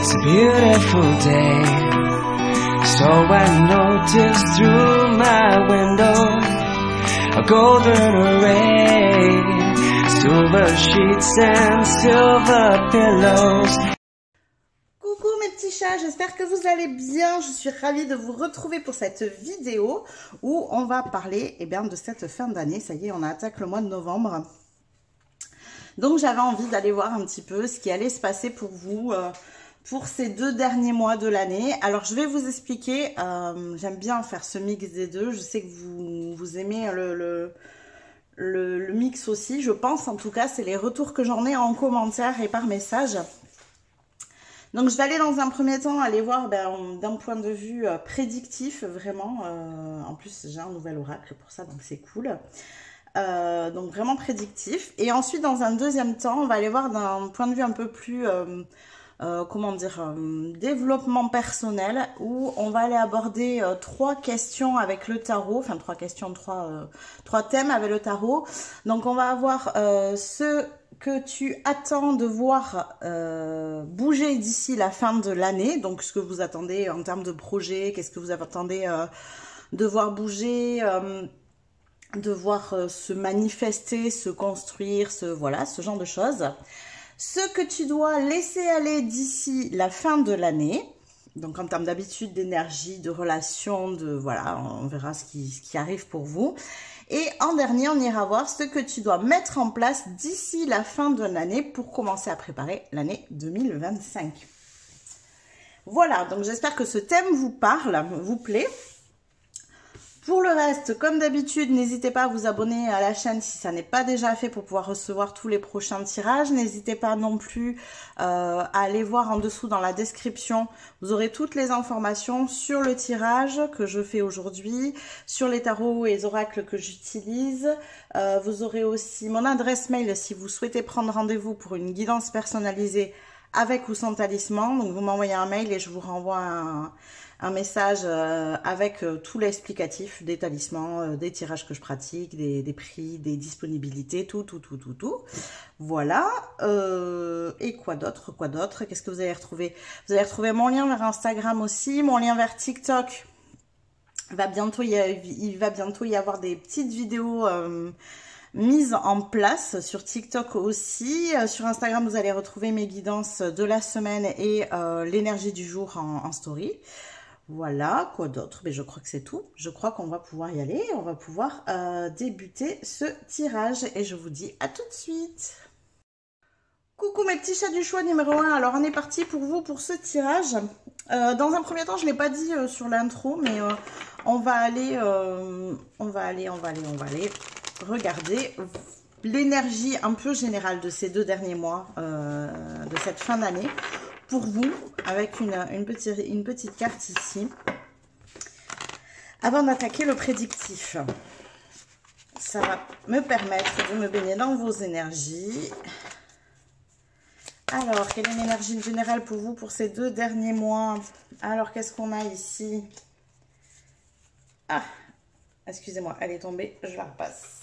It's a beautiful day, so I noticed through my window a golden array, silver sheets and silver pillows. Coucou mes petits chats, j'espère que vous allez bien. Je suis ravie de vous retrouver pour cette vidéo où on va parler de cette fin d'année. Ça y est, on attaque le mois de novembre. Donc j'avais envie d'aller voir un petit peu ce qui allait se passer pour vous pour ces 2 derniers mois de l'année. Alors je vais vous expliquer, j'aime bien faire ce mix des deux. Je sais que vous aimez le mix aussi, je pense en tout cas, c'est les retours que j'en ai en commentaire et par message. Donc je vais aller dans un premier temps aller voir d'un point de vue prédictif vraiment, en plus j'ai un nouvel oracle pour ça donc c'est cool. Donc vraiment prédictif, et ensuite dans un deuxième temps on va aller voir d'un point de vue un peu plus développement personnel, où on va aller aborder 3 questions avec le tarot, enfin 3 questions, 3 thèmes avec le tarot. Donc on va avoir ce que tu attends de voir bouger d'ici la fin de l'année, donc ce que vous attendez en termes de projet, qu'est-ce que vous attendez de voir bouger, de voir se manifester, se construire, voilà, ce genre de choses. Ce que tu dois laisser aller d'ici la fin de l'année, donc en termes d'habitude, d'énergie, de relations, voilà, on verra ce qui arrive pour vous. Et en dernier, on ira voir ce que tu dois mettre en place d'ici la fin de l'année pour commencer à préparer l'année 2025. Voilà, donc j'espère que ce thème vous parle, vous plaît. Pour le reste, comme d'habitude, n'hésitez pas à vous abonner à la chaîne si ça n'est pas déjà fait pour pouvoir recevoir tous les prochains tirages. N'hésitez pas non plus à aller voir en dessous dans la description. Vous aurez toutes les informations sur le tirage que je fais aujourd'hui, sur les tarots et les oracles que j'utilise. Vous aurez aussi mon adresse mail si vous souhaitez prendre rendez-vous pour une guidance personnalisée avec ou sans talisman. Donc vous m'envoyez un mail et je vous renvoie un message avec tout l'explicatif des talismans, des tirages que je pratique, des prix, des disponibilités, tout. Voilà. Et quoi d'autre? Qu'est-ce que vous allez retrouver? Vous allez retrouver mon lien vers Instagram aussi, mon lien vers TikTok. Il va bientôt y avoir des petites vidéos mise en place sur TikTok aussi. Sur Instagram, vous allez retrouver mes guidances de la semaine et l'énergie du jour en story. Voilà, quoi d'autre? Mais je crois que c'est tout. Je crois qu'on va pouvoir y aller. On va pouvoir débuter ce tirage et je vous dis à tout de suite. Coucou mes petits chats du choix numéro 1. Alors on est parti pour vous pour ce tirage. Dans un premier temps, je ne l'ai pas dit sur l'intro, mais on va aller regarder l'énergie un peu générale de ces 2 derniers mois, de cette fin d'année, pour vous, avec une petite carte ici. Avant d'attaquer le prédictif, ça va me permettre de me baigner dans vos énergies. Alors, quelle est l'énergie générale pour vous pour ces 2 derniers mois? Alors, qu'est-ce qu'on a ici? Ah, excusez-moi, elle est tombée, je la repasse.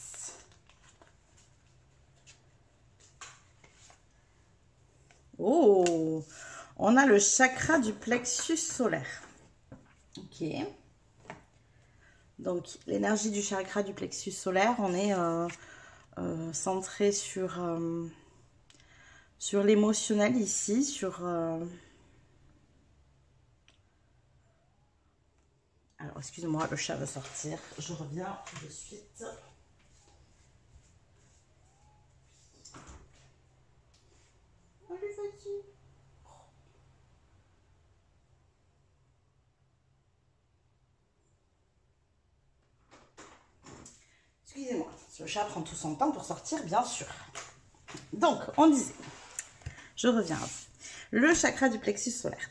Oh, on a le chakra du plexus solaire. Ok. Donc, l'énergie du chakra du plexus solaire, on est centré sur l'émotionnel ici, Alors, excusez-moi, le chat va sortir. Je reviens de suite. Excusez-moi, ce chat prend tout son temps pour sortir, bien sûr. Donc, on disait, je reviens. Le chakra du plexus solaire,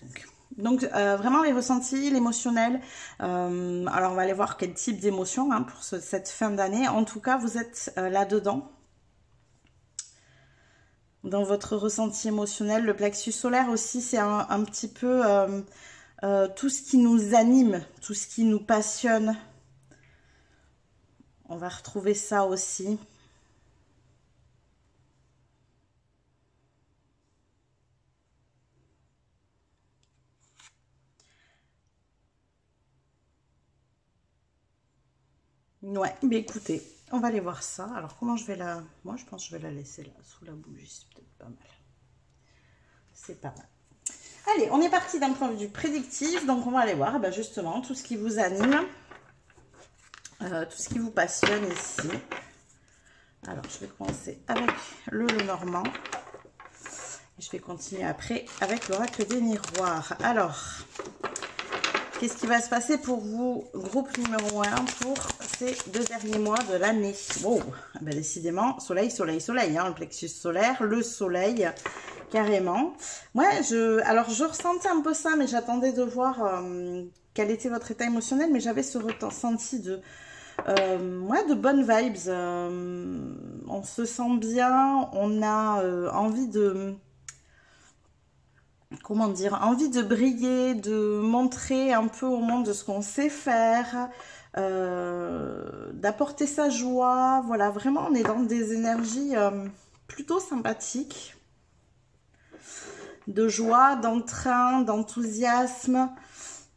donc vraiment les ressentis, l'émotionnel. Alors on va aller voir quel type d'émotion pour cette fin d'année. En tout cas, vous êtes là-dedans. Dans votre ressenti émotionnel, le plexus solaire aussi, c'est un petit peu tout ce qui nous anime, tout ce qui nous passionne. On va retrouver ça aussi. Ouais, mais écoutez, on va aller voir ça. Alors, comment je vais la... Moi, je pense que je vais la laisser là, sous la bougie. C'est peut-être pas mal. C'est pas mal. Allez, on est parti d'un point de vue prédictif. Donc, on va aller voir justement tout ce qui vous anime. Tout ce qui vous passionne ici. Alors, je vais commencer avec le Normand. Et je vais continuer après avec l'oracle des miroirs. Alors, qu'est-ce qui va se passer pour vous, groupe numéro 1, pour ces 2 derniers mois de l'année? Wow, ben décidément, soleil, soleil, soleil, hein, le plexus solaire, le soleil, carrément. Ouais, alors je ressentais un peu ça, mais j'attendais de voir quel était votre état émotionnel, mais j'avais ce ressenti de... ouais, de bonnes vibes. On se sent bien, on a envie de... Comment dire, envie de briller, de montrer un peu au monde de ce qu'on sait faire, d'apporter sa joie. Voilà, vraiment, on est dans des énergies plutôt sympathiques, de joie, d'entrain, d'enthousiasme.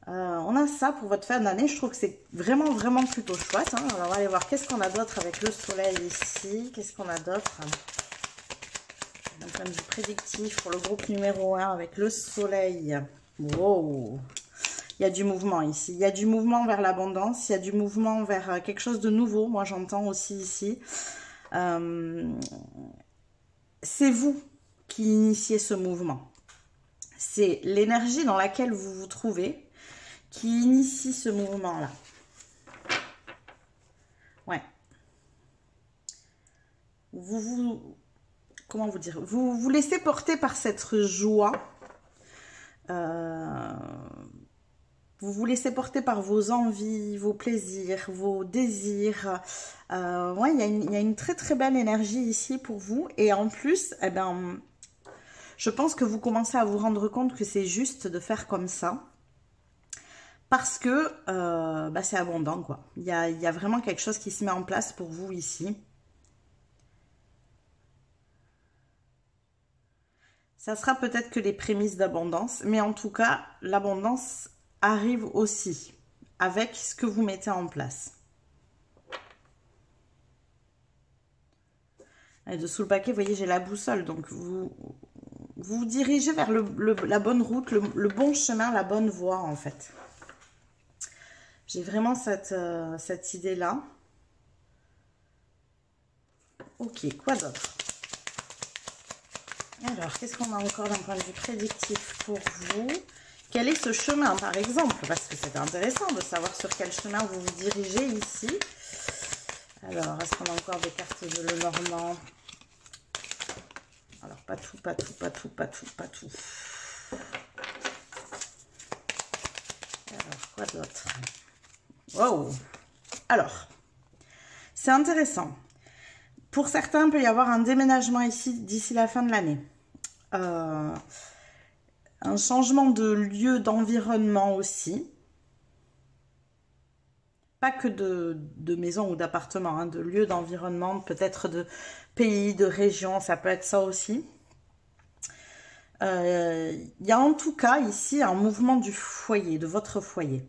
On a ça pour votre fin d'année. Je trouve que c'est vraiment, vraiment plutôt chouette. Hein. Alors, on va aller voir qu'est-ce qu'on a d'autre avec le soleil ici. Qu'est-ce qu'on a d'autre d'un point de vue prédictif pour le groupe numéro 1 avec le soleil. Wow. Il y a du mouvement ici. Il y a du mouvement vers l'abondance. Il y a du mouvement vers quelque chose de nouveau. Moi, j'entends aussi ici. C'est vous qui initiez ce mouvement. C'est l'énergie dans laquelle vous vous trouvez qui initie ce mouvement-là. Ouais. Comment vous dire, vous vous laissez porter par cette joie, vous vous laissez porter par vos envies, vos plaisirs, vos désirs. Ouais, il y a une très très belle énergie ici pour vous. Et en plus, eh ben, je pense que vous commencez à vous rendre compte que c'est juste de faire comme ça. Parce que c'est abondant, quoi. Il y a vraiment quelque chose qui se met en place pour vous ici. Ça sera peut-être que les prémices d'abondance, mais en tout cas, l'abondance arrive aussi avec ce que vous mettez en place. Et dessous le paquet, vous voyez, j'ai la boussole, donc vous vous dirigez vers la bonne route, le bon chemin, la bonne voie, en fait. J'ai vraiment cette idée-là. Ok, quoi d'autre ? Alors, qu'est-ce qu'on a encore d'un point de vue prédictif pour vous? Quel est ce chemin, par exemple? Parce que c'est intéressant de savoir sur quel chemin vous vous dirigez ici. Alors, est-ce qu'on a encore des cartes de Lenormand? Alors, pas tout, pas tout, pas tout, pas tout, pas tout. Alors, quoi d'autre? Wow! Alors, c'est intéressant. Pour certains, il peut y avoir un déménagement ici d'ici la fin de l'année. Un changement de lieu, d'environnement aussi. Pas que de maison ou d'appartement, hein, de lieu, d'environnement, peut-être de pays, de région, ça peut être ça aussi. Il y a en tout cas ici un mouvement du foyer, de votre foyer.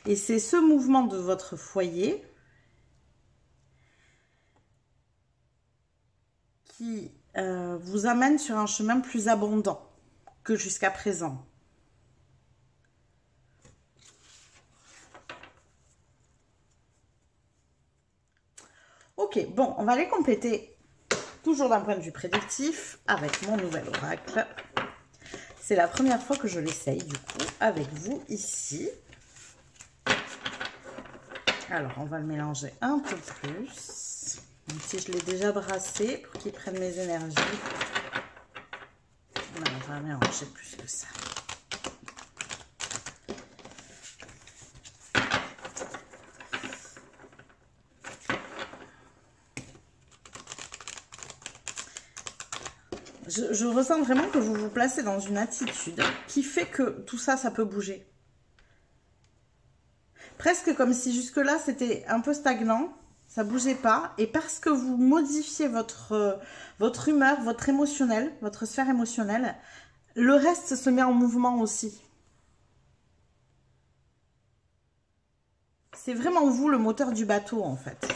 Et c'est ce mouvement de votre foyer qui vous amène sur un chemin plus abondant que jusqu'à présent. Ok, bon, on va aller compléter, toujours d'un point de vue prédictif, avec mon nouvel oracle. C'est la première fois que je l'essaye, du coup, avec vous, ici. Alors, on va le mélanger un peu plus. Même si je l'ai déjà brassé, pour qu'il prenne mes énergies. Non, on va mélanger plus que ça. Je ressens vraiment que vous vous placez dans une attitude qui fait que tout ça, ça peut bouger. Presque comme si jusque-là, c'était un peu stagnant, ça ne bougeait pas. Et parce que vous modifiez votre humeur, votre émotionnel, votre sphère émotionnelle, le reste se met en mouvement aussi. C'est vraiment vous le moteur du bateau en fait.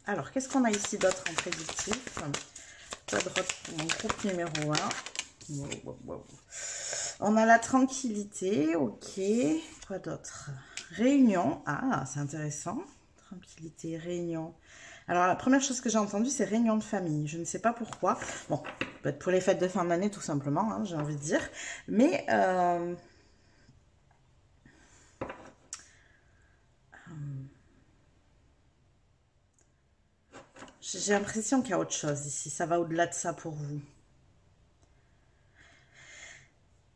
Alors, qu'est-ce qu'on a ici d'autre en prédictif? Quadrote pour mon groupe numéro 1. On a la tranquillité, ok. Quoi d'autre? Réunion. Ah, c'est intéressant. Tranquillité, réunion. Alors, la première chose que j'ai entendue, c'est réunion de famille. Je ne sais pas pourquoi. Bon, peut-être pour les fêtes de fin d'année, tout simplement, hein, j'ai envie de dire. Mais... j'ai l'impression qu'il y a autre chose ici. Ça va au-delà de ça pour vous.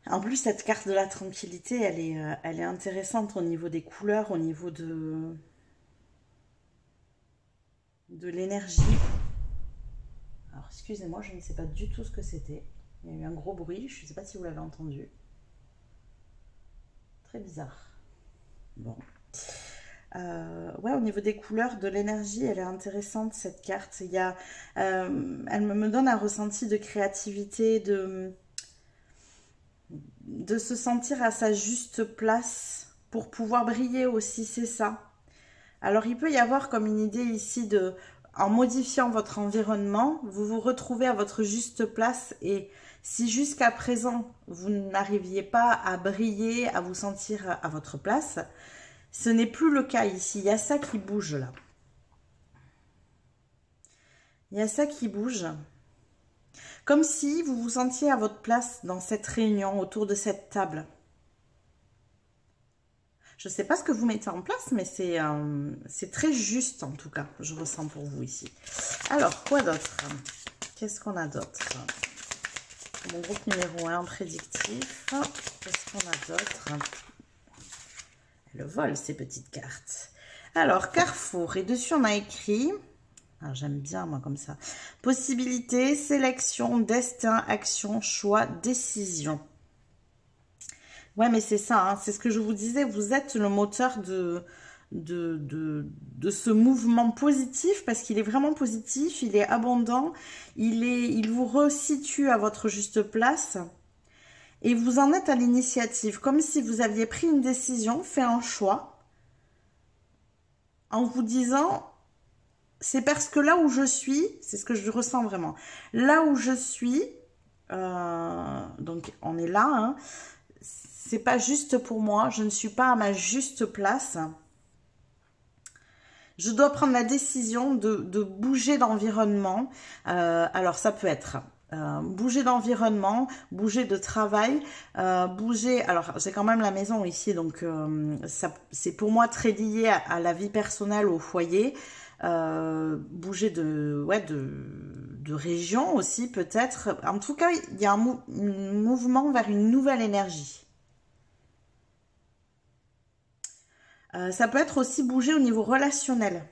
En plus, cette carte de la tranquillité, elle est intéressante au niveau des couleurs, au niveau de l'énergie. Alors, excusez-moi, je ne sais pas du tout ce que c'était. Il y a eu un gros bruit, je ne sais pas si vous l'avez entendu. Très bizarre. Bon. Ouais, au niveau des couleurs, de l'énergie, elle est intéressante cette carte. Il y a, elle me donne un ressenti de créativité, de se sentir à sa juste place pour pouvoir briller aussi, c'est ça. Alors il peut y avoir comme une idée ici de, en modifiant votre environnement, vous vous retrouvez à votre juste place et si jusqu'à présent vous n'arriviez pas à briller, à vous sentir à votre place, ce n'est plus le cas ici. Il y a ça qui bouge là. Il y a ça qui bouge. Comme si vous vous sentiez à votre place dans cette réunion, autour de cette table. Je ne sais pas ce que vous mettez en place, mais c'est très juste en tout cas, je ressens pour vous ici. Alors, quoi d'autre? Qu'est-ce qu'on a d'autre? Mon groupe numéro 1 prédictif. Qu'est-ce qu'on a d'autre? Le vol, ces petites cartes. Alors, Carrefour, et dessus on a écrit... Ah, j'aime bien, moi, comme ça. Possibilité, sélection, destin, action, choix, décision. Ouais, mais c'est ça, hein, c'est ce que je vous disais. Vous êtes le moteur de ce mouvement positif parce qu'il est vraiment positif, il est abondant, il vous resitue à votre juste place et vous en êtes à l'initiative, comme si vous aviez pris une décision, fait un choix en vous disant... C'est parce que là où je suis, c'est ce que je ressens vraiment. Là où je suis, donc on est là, hein, c'est pas juste pour moi, je ne suis pas à ma juste place. Je dois prendre la décision de bouger d'environnement. Alors ça peut être bouger d'environnement, bouger de travail, bouger... Alors j'ai quand même la maison ici, donc c'est pour moi très lié à la vie personnelle, au foyer. Bouger de région aussi peut-être. En tout cas, il y a un mouvement vers une nouvelle énergie. Ça peut être aussi bouger au niveau relationnel.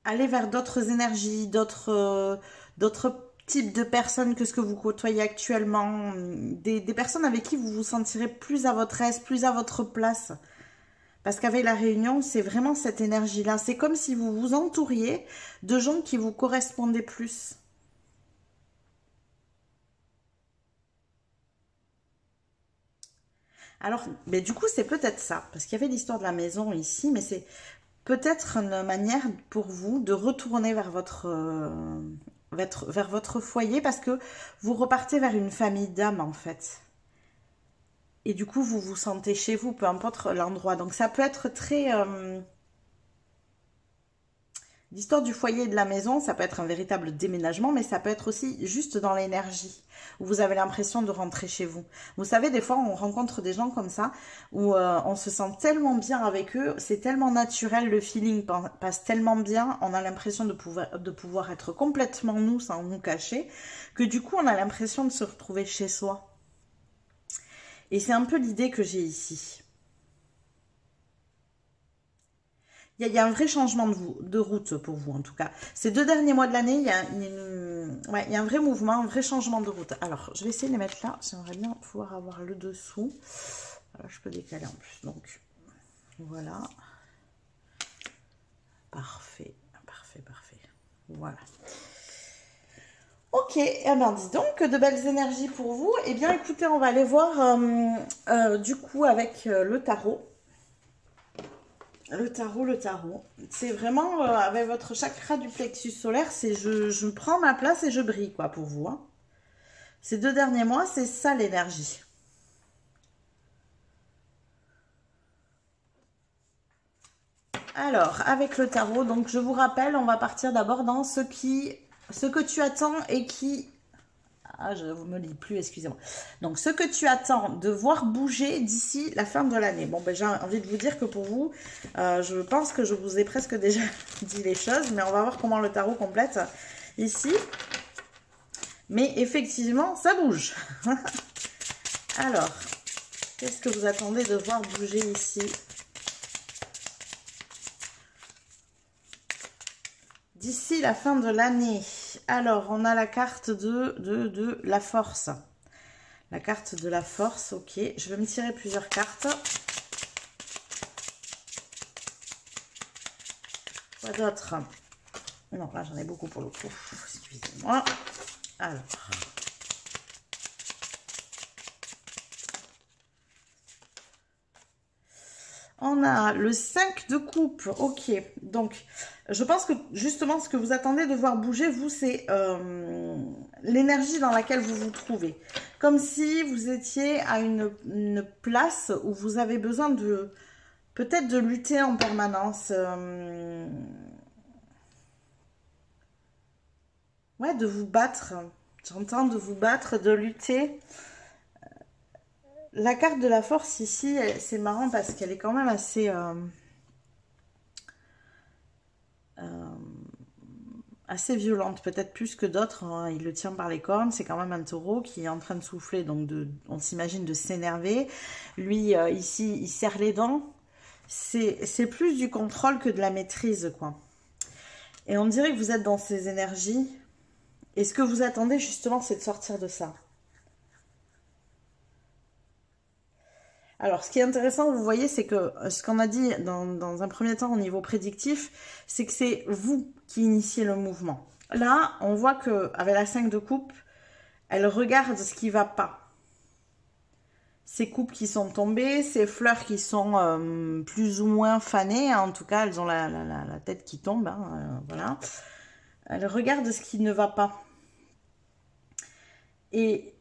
Aller vers d'autres énergies, d'autres types de personnes que ce que vous côtoyez actuellement. Des personnes avec qui vous vous sentirez plus à votre aise, plus à votre place. Parce qu'avec la réunion, c'est vraiment cette énergie-là. C'est comme si vous vous entouriez de gens qui vous correspondaient plus. Alors, mais du coup, c'est peut-être ça. Parce qu'il y avait l'histoire de la maison ici, mais c'est peut-être une manière pour vous de retourner vers votre foyer parce que vous repartez vers une famille d'âmes, en fait. Et du coup, vous vous sentez chez vous, peu importe l'endroit. Donc, ça peut être très... L'histoire du foyer et de la maison, ça peut être un véritable déménagement, mais ça peut être aussi juste dans l'énergie, où vous avez l'impression de rentrer chez vous. Vous savez, des fois, on rencontre des gens comme ça, où on se sent tellement bien avec eux, c'est tellement naturel, le feeling passe tellement bien, on a l'impression de pouvoir être complètement nous, sans nous cacher, que du coup, on a l'impression de se retrouver chez soi. Et c'est un peu l'idée que j'ai ici. Il y a un vrai changement de route pour vous, en tout cas. Ces 2 derniers mois de l'année, il y a un vrai mouvement, un vrai changement de route. Alors, je vais essayer de les mettre là. J'aimerais bien pouvoir avoir le dessous. Alors, je peux décaler en plus. Donc, voilà. Parfait, parfait, parfait. Voilà. Ok, eh bien dis donc, de belles énergies pour vous. Eh bien écoutez, on va aller voir du coup avec le tarot. Le tarot. C'est vraiment avec votre chakra du plexus solaire, c'est je prends ma place et je brille, quoi, pour vous. Hein. Ces 2 derniers mois, c'est ça l'énergie. Alors, avec le tarot, donc je vous rappelle, on va partir d'abord dans ce que tu attends et qui... Ah, je ne me lis plus, excusez-moi. Donc, ce que tu attends de voir bouger d'ici la fin de l'année. Bon, ben, j'ai envie de vous dire que pour vous, je pense que je vous ai presque déjà dit les choses, mais on va voir comment le tarot complète ici. Mais effectivement, ça bouge. Alors, qu'est-ce que vous attendez de voir bouger ici ? D'ici la fin de l'année. Alors, on a la carte de la force. La carte de la force, ok. Je vais me tirer plusieurs cartes. Quoi d'autre? Non, là, j'en ai beaucoup pour le coup. Excusez-moi. Alors. On a le 5 de coupe, ok. Donc, je pense que justement, ce que vous attendez de voir bouger, vous, c'est l'énergie dans laquelle vous vous trouvez. Comme si vous étiez à une place où vous avez besoin de, peut-être de lutter en permanence. Ouais, de vous battre. J'entends de vous battre, de lutter. La carte de la force ici, c'est marrant parce qu'elle est quand même assez... assez violente, peut-être plus que d'autres. Hein. Il le tient par les cornes. C'est quand même un taureau qui est en train de souffler, donc on s'imagine de s'énerver. Lui, ici, il serre les dents. C'est plus du contrôle que de la maîtrise, quoi. Et on dirait que vous êtes dans ces énergies. Et ce que vous attendez, justement, c'est de sortir de ça. Alors, ce qui est intéressant, vous voyez, c'est que ce qu'on a dit dans un premier temps au niveau prédictif, c'est que c'est vous qui initiez le mouvement. Là, on voit qu'avec la 5 de coupe, elle regarde ce qui ne va pas. Ces coupes qui sont tombées, ces fleurs qui sont plus ou moins fanées, hein, en tout cas, elles ont la tête qui tombe, hein, voilà. Elle regarde ce qui ne va pas. Et...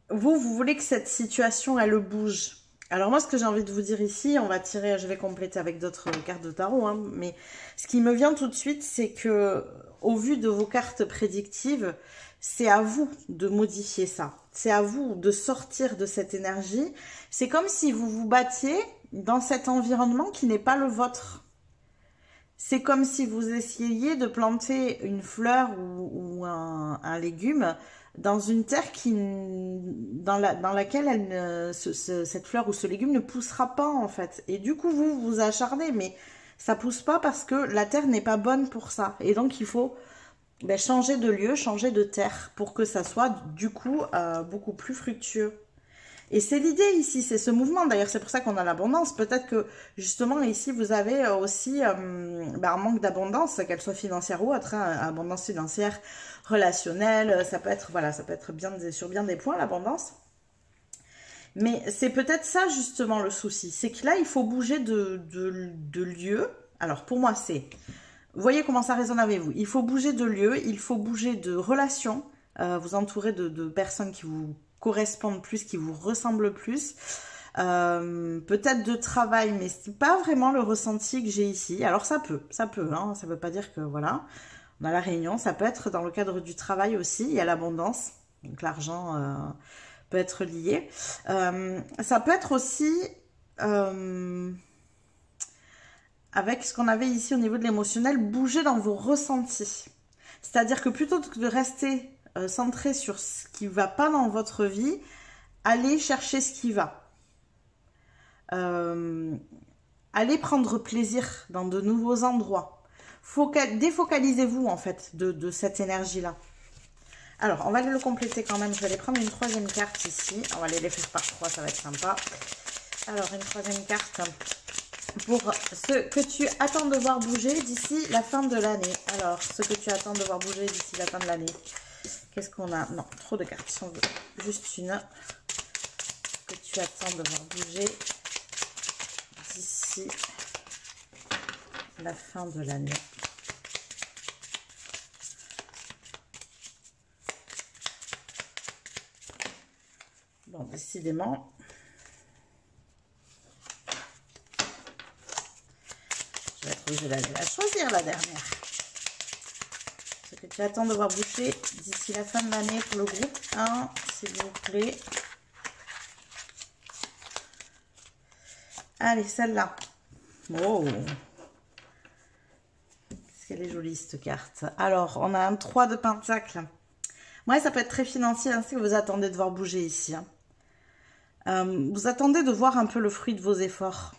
vous voulez que cette situation, elle bouge. Alors moi, ce que j'ai envie de vous dire ici, on va tirer, je vais compléter avec d'autres cartes de tarot, hein, mais ce qui me vient tout de suite, c'est que, au vu de vos cartes prédictives, c'est à vous de modifier ça. C'est à vous de sortir de cette énergie. C'est comme si vous vous battiez dans cet environnement qui n'est pas le vôtre. C'est comme si vous essayiez de planter une fleur ou un légume dans une terre dans laquelle cette fleur ou ce légume ne poussera pas, en fait. Et du coup, vous vous acharnez, mais ça pousse pas parce que la terre n'est pas bonne pour ça. Et donc, il faut changer de lieu, changer de terre pour que ça soit, du coup, beaucoup plus fructueux. Et c'est l'idée ici, c'est ce mouvement. D'ailleurs, c'est pour ça qu'on a l'abondance. Peut-être que, justement, ici, vous avez aussi un manque d'abondance, qu'elle soit financière ou autre, hein, abondance financière, relationnelle. Ça peut être, voilà, ça peut être sur bien des points, l'abondance. Mais c'est peut-être ça, justement, le souci. C'est que là, il faut bouger de lieu. Alors, pour moi, c'est... Vous voyez comment ça résonne avec vous. Il faut bouger de lieu, il faut bouger de relations, vous entourer de personnes qui vous correspondent plus, qui vous ressemblent plus, peut-être de travail, mais c'est pas vraiment le ressenti que j'ai ici. Alors ça peut, hein, ça veut pas dire que voilà, on a la réunion, ça peut être dans le cadre du travail aussi, il y a l'abondance, donc l'argent peut être lié. Ça peut être aussi avec ce qu'on avait ici au niveau de l'émotionnel, bouger dans vos ressentis. C'est-à-dire que plutôt que de rester centré sur ce qui ne va pas dans votre vie, allez chercher ce qui va. Allez prendre plaisir dans de nouveaux endroits. Défocalisez-vous en fait de cette énergie-là. Alors, on va le compléter quand même. Je vais aller prendre une troisième carte ici. On va aller les faire par 3, ça va être sympa. Alors, une troisième carte pour ce que tu attends de voir bouger d'ici la fin de l'année. Alors, ce que tu attends de voir bouger d'ici la fin de l'année. Qu'est-ce qu'on a? Non, trop de cartes. Juste une. Que tu attends de voir bouger d'ici la fin de l'année. Bon, décidément. Je vais être obligée de la choisir, la dernière. Ce que tu attends de voir boucher d'ici la fin de l'année pour le groupe 1, s'il vous plaît. Allez, celle-là. Oh! Qu'est-ce qu'elle est jolie, cette carte. Alors, on a un 3 de pentacle. Ouais, ça peut être très financier, hein, si vous attendez de voir bouger ici. Hein. Vous attendez de voir un peu le fruit de vos efforts.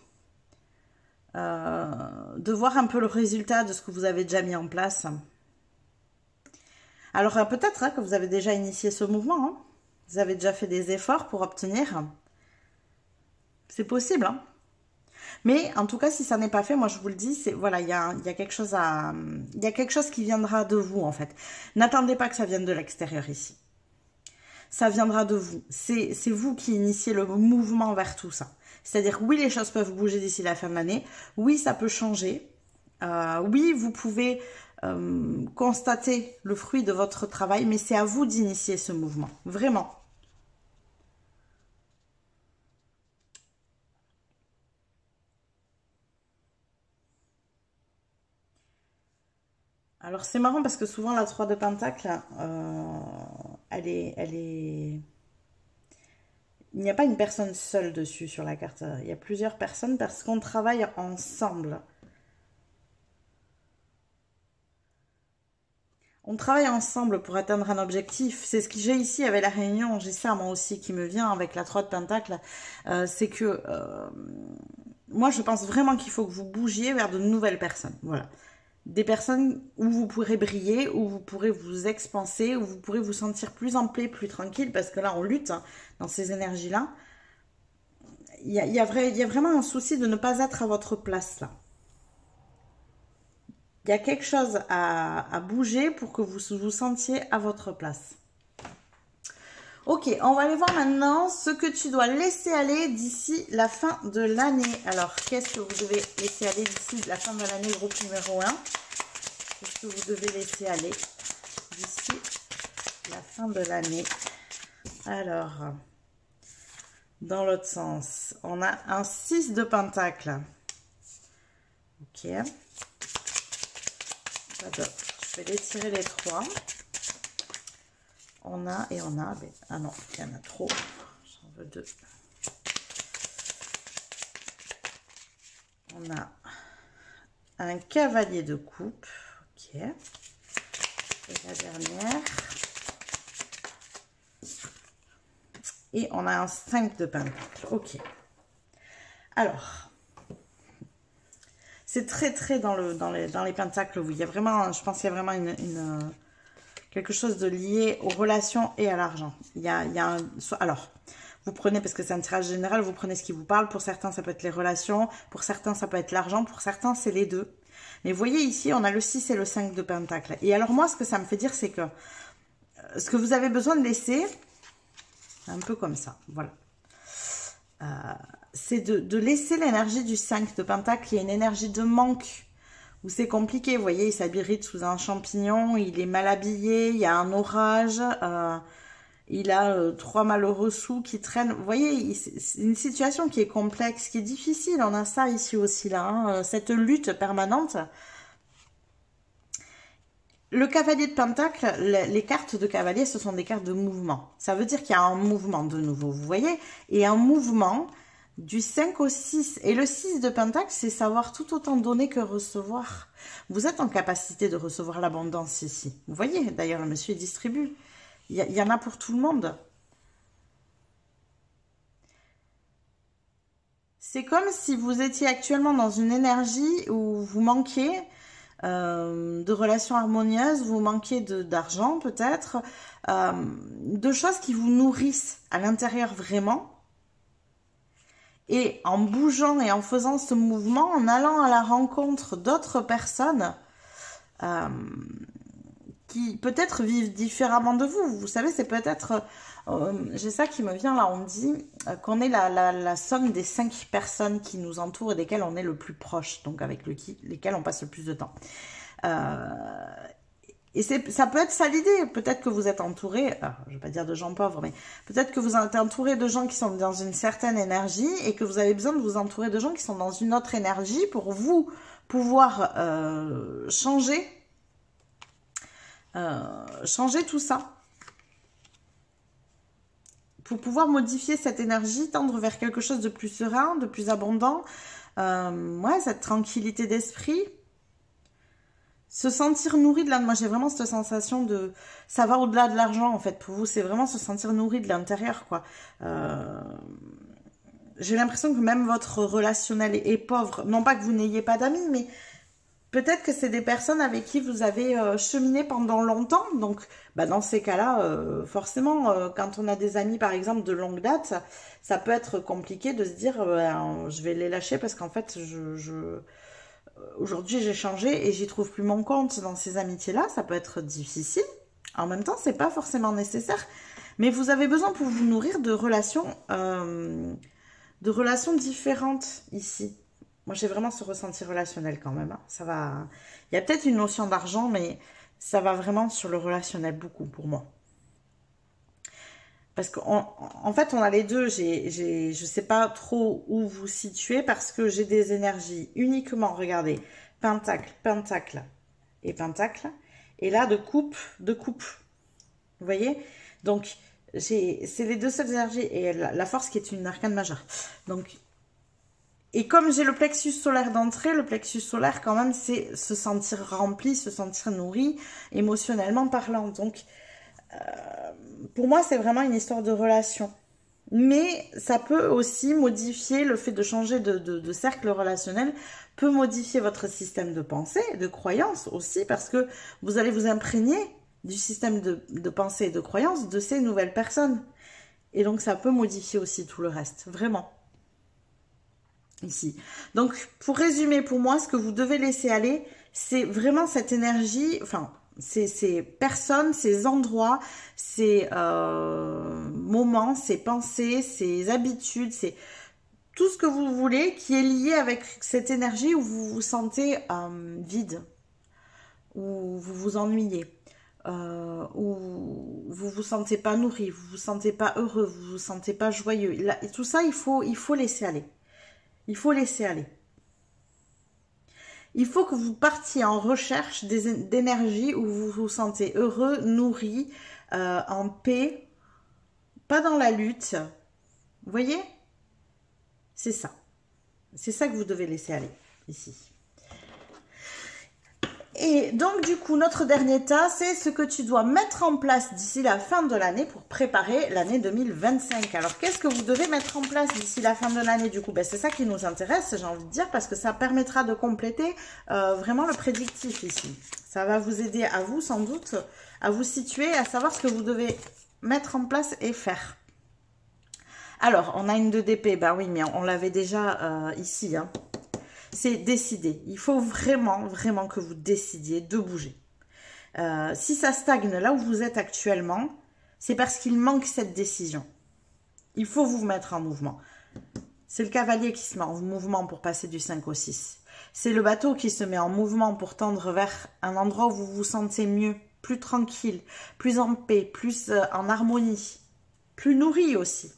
De voir un peu le résultat de ce que vous avez déjà mis en place. Alors, peut-être hein, que vous avez déjà initié ce mouvement. Hein. Vous avez déjà fait des efforts pour obtenir. C'est possible, hein. Mais en tout cas, si ça n'est pas fait, moi je vous le dis, c'est voilà, il y a quelque chose il y a quelque chose qui viendra de vous en fait. N'attendez pas que ça vienne de l'extérieur ici. Ça viendra de vous. C'est vous qui initiez le mouvement vers tout ça. C'est-à-dire, oui, les choses peuvent bouger d'ici la fin de l'année. Oui, ça peut changer. Oui, vous pouvez constater le fruit de votre travail, mais c'est à vous d'initier ce mouvement. Vraiment. Alors, c'est marrant parce que souvent, la 3 de pentacle, elle est... Il n'y a pas une personne seule dessus sur la carte. Il y a plusieurs personnes parce qu'on travaille ensemble. On travaille ensemble pour atteindre un objectif. C'est ce que j'ai ici avec la réunion. J'ai ça moi aussi qui me vient avec la 3 de pentacle. C'est que moi, je pense vraiment qu'il faut que vous bougiez vers de nouvelles personnes. Voilà. Des personnes où vous pourrez briller, où vous pourrez vous expanser, où vous pourrez vous sentir plus en paix, plus tranquille, parce que là, on lutte hein, dans ces énergies-là. Il y a vraiment un souci de ne pas être à votre place, là. Il y a quelque chose à bouger pour que vous vous sentiez à votre place. Ok, on va aller voir maintenant ce que tu dois laisser aller d'ici la fin de l'année. Alors, qu'est-ce que vous devez laisser aller d'ici la fin de l'année, groupe numéro 1? Qu'est-ce que vous devez laisser aller d'ici la fin de l'année? Alors, dans l'autre sens, on a un 6 de pentacle. Ok. Je vais les tirer les 3. On a et on a. Ah non, il y en a trop. J'en veux 2. On a un cavalier de coupe. Ok. Et la dernière. Et on a un 5 de pentacle. Ok. Alors. C'est très dans les pentacles. Oui, il y a vraiment, je pense qu'il y a vraiment quelque chose de lié aux relations et à l'argent. Alors, vous prenez, parce que c'est un tirage général, vous prenez ce qui vous parle. Pour certains, ça peut être les relations. Pour certains, ça peut être l'argent. Pour certains, c'est les deux. Mais vous voyez ici, on a le 6 et le 5 de pentacle. Et alors moi, ce que ça me fait dire, c'est que ce que vous avez besoin de laisser, un peu comme ça, voilà. C'est de laisser l'énergie du 5 de pentacle. Il y a une énergie de manque où c'est compliqué. Vous voyez, il s'habille sous un champignon, il est mal habillé, il y a un orage, il a 3 malheureux sous qui traînent. Vous voyez, c'est une situation qui est complexe, qui est difficile. On a ça ici aussi, là, hein, cette lutte permanente. Le cavalier de pentacle, les cartes de cavalier, ce sont des cartes de mouvement. Ça veut dire qu'il y a un mouvement de nouveau, vous voyez. Et un mouvement du 5 au 6. Et le 6 de pentacle, c'est savoir tout autant donner que recevoir. Vous êtes en capacité de recevoir l'abondance ici. Vous voyez, d'ailleurs, le monsieur distribue. Il y en a pour tout le monde. C'est comme si vous étiez actuellement dans une énergie où vous manquiez de relations harmonieuses, vous manquez d'argent peut-être, de choses qui vous nourrissent à l'intérieur vraiment. Et en bougeant et en faisant ce mouvement, en allant à la rencontre d'autres personnes qui peut-être vivent différemment de vous. Vous savez, c'est peut-être J'ai ça qui me vient là, on dit qu'on est la somme des 5 personnes qui nous entourent et desquelles on est le plus proche, donc avec lesquelles on passe le plus de temps. Et ça peut être ça l'idée, peut-être que vous êtes entouré, alors, je ne vais pas dire de gens pauvres, mais peut-être que vous êtes entouré de gens qui sont dans une certaine énergie et que vous avez besoin de vous entourer de gens qui sont dans une autre énergie pour vous pouvoir changer tout ça. Pour pouvoir modifier cette énergie, tendre vers quelque chose de plus serein, de plus abondant. Ouais, cette tranquillité d'esprit. Se sentir nourri de l'âme. Moi, j'ai vraiment cette sensation de... Ça va au-delà de l'argent, en fait. Pour vous, c'est vraiment se sentir nourri de l'intérieur, quoi. J'ai l'impression que même votre relationnel est pauvre. Non pas que vous n'ayez pas d'amis, mais peut-être que c'est des personnes avec qui vous avez cheminé pendant longtemps. Donc, bah, dans ces cas-là, forcément, quand on a des amis, par exemple, de longue date, ça peut être compliqué de se dire je vais les lâcher parce qu'en fait, aujourd'hui, j'ai changé et j'y trouve plus mon compte dans ces amitiés-là. Ça peut être difficile. En même temps, c'est pas forcément nécessaire. Mais vous avez besoin pour vous nourrir de relations différentes ici. Moi, j'ai vraiment ce ressenti relationnel quand même. Hein. Ça va. Il y a peut-être une notion d'argent, mais ça va vraiment sur le relationnel beaucoup pour moi. Parce qu'en fait, on a les deux. Je ne sais pas trop où vous situez parce que j'ai des énergies uniquement, regardez, pentacle, pentacle et pentacle. Et là, de coupe, de coupe. Vous voyez? Donc, c'est les deux seules énergies. Et la force qui est une arcane majeure. Donc, et comme j'ai le plexus solaire d'entrée, le plexus solaire, quand même, c'est se sentir rempli, se sentir nourri, émotionnellement parlant. Donc, pour moi, c'est vraiment une histoire de relation. Mais ça peut aussi modifier, le fait de changer de cercle relationnel, peut modifier votre système de pensée, de croyance aussi, parce que vous allez vous imprégner du système de pensée et de croyance de ces nouvelles personnes. Et donc, ça peut modifier aussi tout le reste, vraiment. Ici. Donc, pour résumer, pour moi, ce que vous devez laisser aller, c'est vraiment cette énergie, enfin... ces personnes, ces endroits, ces moments, ces pensées, ces habitudes, c'est tout ce que vous voulez qui est lié avec cette énergie où vous vous sentez vide, où vous vous ennuyez, où vous vous sentez pas nourri, vous vous sentez pas heureux, vous vous sentez pas joyeux. Là, et tout ça, il faut laisser aller. Il faut laisser aller. Il faut que vous partiez en recherche d'énergie où vous vous sentez heureux, nourri, en paix, pas dans la lutte. Vous voyez? C'est ça. C'est ça que vous devez laisser aller ici. Et donc, du coup, notre dernier tas, c'est ce que tu dois mettre en place d'ici la fin de l'année pour préparer l'année 2025. Alors, qu'est-ce que vous devez mettre en place d'ici la fin de l'année, du coup? Ben, c'est ça qui nous intéresse, j'ai envie de dire, parce que ça permettra de compléter vraiment le prédictif ici. Ça va vous aider à vous, sans doute, à vous situer, à savoir ce que vous devez mettre en place et faire. Alors, on a une 2 d'épée, ben oui, mais on l'avait déjà ici, hein. C'est décider. Il faut vraiment, vraiment que vous décidiez de bouger. Si ça stagne là où vous êtes actuellement, c'est parce qu'il manque cette décision. Il faut vous mettre en mouvement. C'est le cavalier qui se met en mouvement pour passer du 5 au 6. C'est le bateau qui se met en mouvement pour tendre vers un endroit où vous vous sentez mieux, plus tranquille, plus en paix, plus en harmonie, plus nourri aussi.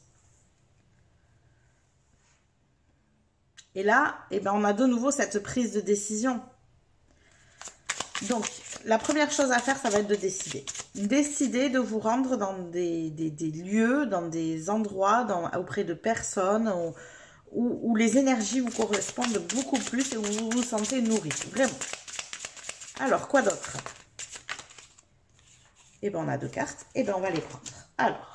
Et là, eh ben, on a de nouveau cette prise de décision. Donc, la première chose à faire, ça va être de décider. Décider de vous rendre dans des lieux, dans des endroits, auprès de personnes où les énergies vous correspondent beaucoup plus et où vous vous sentez nourri. Vraiment. Alors, quoi d'autre? Eh bien, on a 2 cartes. Eh bien, on va les prendre. Alors.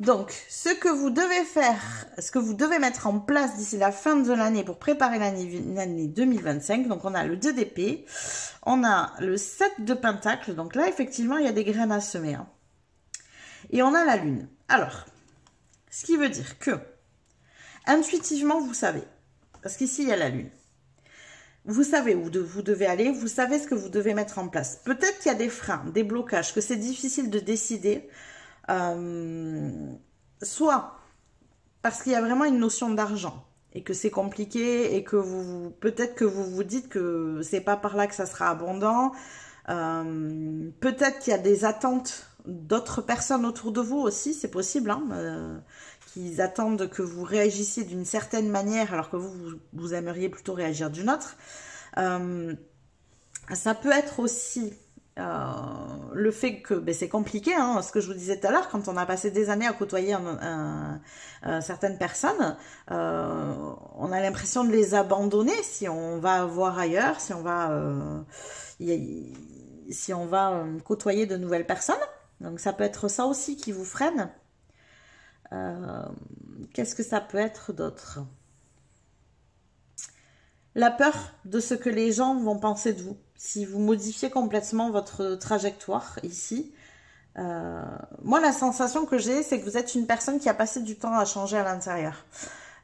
Donc, ce que vous devez faire, ce que vous devez mettre en place d'ici la fin de l'année pour préparer l'année 2025, donc on a le 2 d'épée, on a le 7 de pentacle, donc là, effectivement, il y a des graines à semer. Hein. Et on a la lune. Alors, ce qui veut dire que, intuitivement, vous savez, parce qu'ici, il y a la lune. vous savez où vous devez aller, vous savez ce que vous devez mettre en place. Peut-être qu'il y a des freins, des blocages, que c'est difficile de décider, soit parce qu'il y a vraiment une notion d'argent et que c'est compliqué et que peut-être que vous vous dites que c'est pas par là que ça sera abondant. Peut-être qu'il y a des attentes d'autres personnes autour de vous aussi, c'est possible, hein, qu'ils attendent que vous réagissiez d'une certaine manière alors que vous aimeriez plutôt réagir d'une autre. Ça peut être aussi le fait que c'est compliqué, hein, ce que je vous disais tout à l'heure, quand on a passé des années à côtoyer certaines personnes, on a l'impression de les abandonner si on va voir ailleurs, si on va côtoyer de nouvelles personnes. Donc ça peut être ça aussi qui vous freine. Qu'est-ce que ça peut être d'autre? La peur de ce que les gens vont penser de vous. Si vous modifiez complètement votre trajectoire ici, moi la sensation que j'ai, c'est que vous êtes une personne qui a passé du temps à changer à l'intérieur.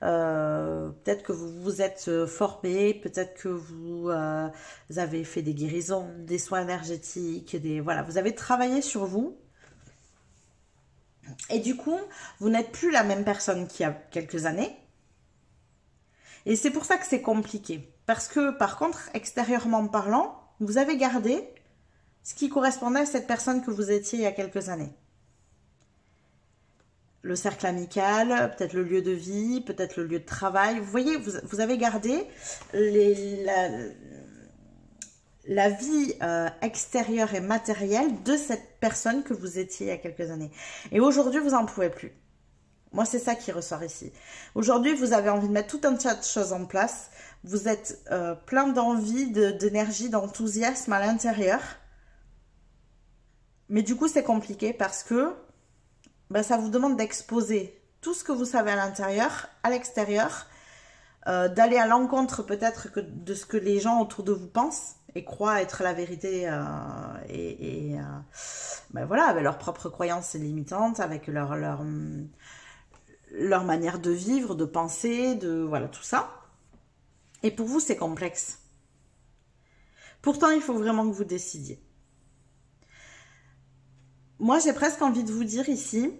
Peut-être que vous vous êtes formé, peut-être que vous avez fait des guérisons, des soins énergétiques, voilà, vous avez travaillé sur vous. Et du coup, vous n'êtes plus la même personne qu'il y a quelques années. Et c'est pour ça que c'est compliqué. Parce que, par contre, extérieurement parlant, vous avez gardé ce qui correspondait à cette personne que vous étiez il y a quelques années. Le cercle amical, peut-être le lieu de vie, peut-être le lieu de travail. Vous voyez, vous avez gardé la vie extérieure et matérielle de cette personne que vous étiez il y a quelques années. Et aujourd'hui, vous n'en pouvez plus. Moi, c'est ça qui ressort ici. Aujourd'hui, vous avez envie de mettre tout un tas de choses en place. Vous êtes plein d'envie, d'énergie, d'enthousiasme à l'intérieur. Mais du coup, c'est compliqué parce que ça vous demande d'exposer tout ce que vous savez à l'intérieur, à l'extérieur, d'aller à l'encontre peut-être de ce que les gens autour de vous pensent et croient être la vérité voilà, avec leurs propres croyances limitantes, avec leur manière de vivre, de penser, voilà, tout ça. Et pour vous, c'est complexe. Pourtant, il faut vraiment que vous décidiez. Moi, j'ai presque envie de vous dire ici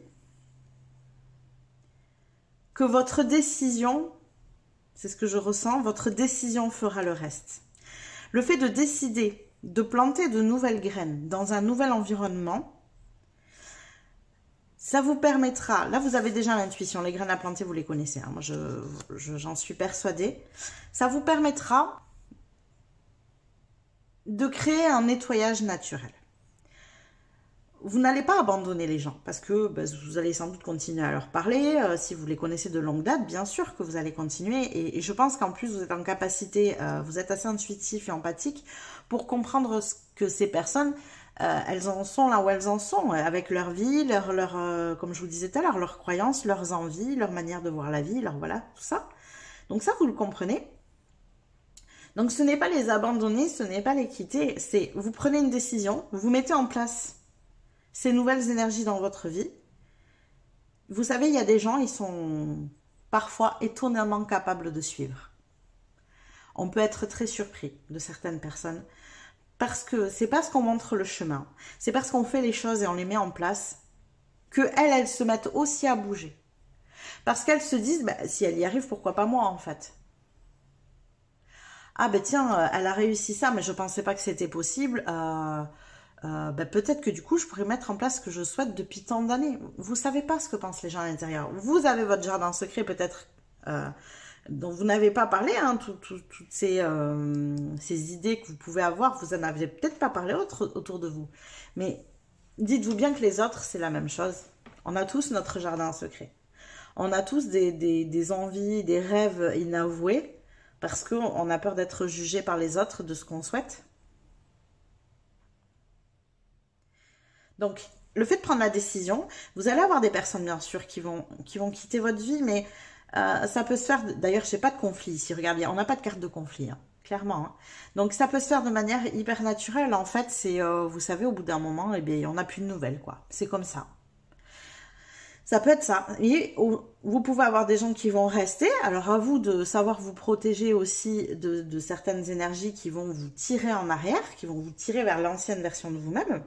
que votre décision, c'est ce que je ressens, votre décision fera le reste. Le fait de décider de planter de nouvelles graines dans un nouvel environnement, ça vous permettra, là vous avez déjà l'intuition, les graines à planter vous les connaissez, hein, moi j'en suis persuadée, ça vous permettra de créer un nettoyage naturel. Vous n'allez pas abandonner les gens parce que vous allez sans doute continuer à leur parler. Si vous les connaissez de longue date, bien sûr que vous allez continuer. Et je pense qu'en plus, vous êtes en capacité, vous êtes assez intuitif et empathique pour comprendre ce que ces personnes, elles en sont là où elles en sont, avec leur vie, comme je vous disais tout à l'heure, leurs croyances, leurs envies, leur manière de voir la vie, voilà, tout ça. Donc ça, vous le comprenez. Donc ce n'est pas les abandonner, ce n'est pas les quitter, c'est vous prenez une décision, vous mettez en place ces nouvelles énergies dans votre vie. Vous savez, il y a des gens, ils sont parfois étonnamment capables de suivre. On peut être très surpris de certaines personnes parce que c'est parce qu'on montre le chemin, c'est parce qu'on fait les choses et on les met en place que elles se mettent aussi à bouger. Parce qu'elles se disent, si elle y arrive, pourquoi pas moi en fait? Ah tiens, elle a réussi ça, mais je pensais pas que c'était possible. Peut-être que du coup je pourrais mettre en place ce que je souhaite depuis tant d'années. Vous savez pas ce que pensent les gens à l'intérieur. Vous avez votre jardin secret peut-être dont vous n'avez pas parlé, hein, toutes ces idées que vous pouvez avoir, vous en avez peut-être pas parlé autour de vous. Mais dites-vous bien que les autres c'est la même chose. On a tous notre jardin secret. On a tous des envies, des rêves inavoués parce qu'on a peur d'être jugé par les autres de ce qu'on souhaite. Donc, le fait de prendre la décision, vous allez avoir des personnes, bien sûr, qui vont quitter votre vie, mais ça peut se faire... D'ailleurs, je n'ai pas de conflit ici. Regardez, on n'a pas de carte de conflit, hein, clairement. Hein. Donc, ça peut se faire de manière hyper naturelle. En fait, c'est, vous savez, au bout d'un moment, on n'a plus de nouvelles, quoi. C'est comme ça. Ça peut être ça. Et vous pouvez avoir des gens qui vont rester. Alors à vous de savoir vous protéger aussi de certaines énergies qui vont vous tirer en arrière, qui vont vous tirer vers l'ancienne version de vous-même.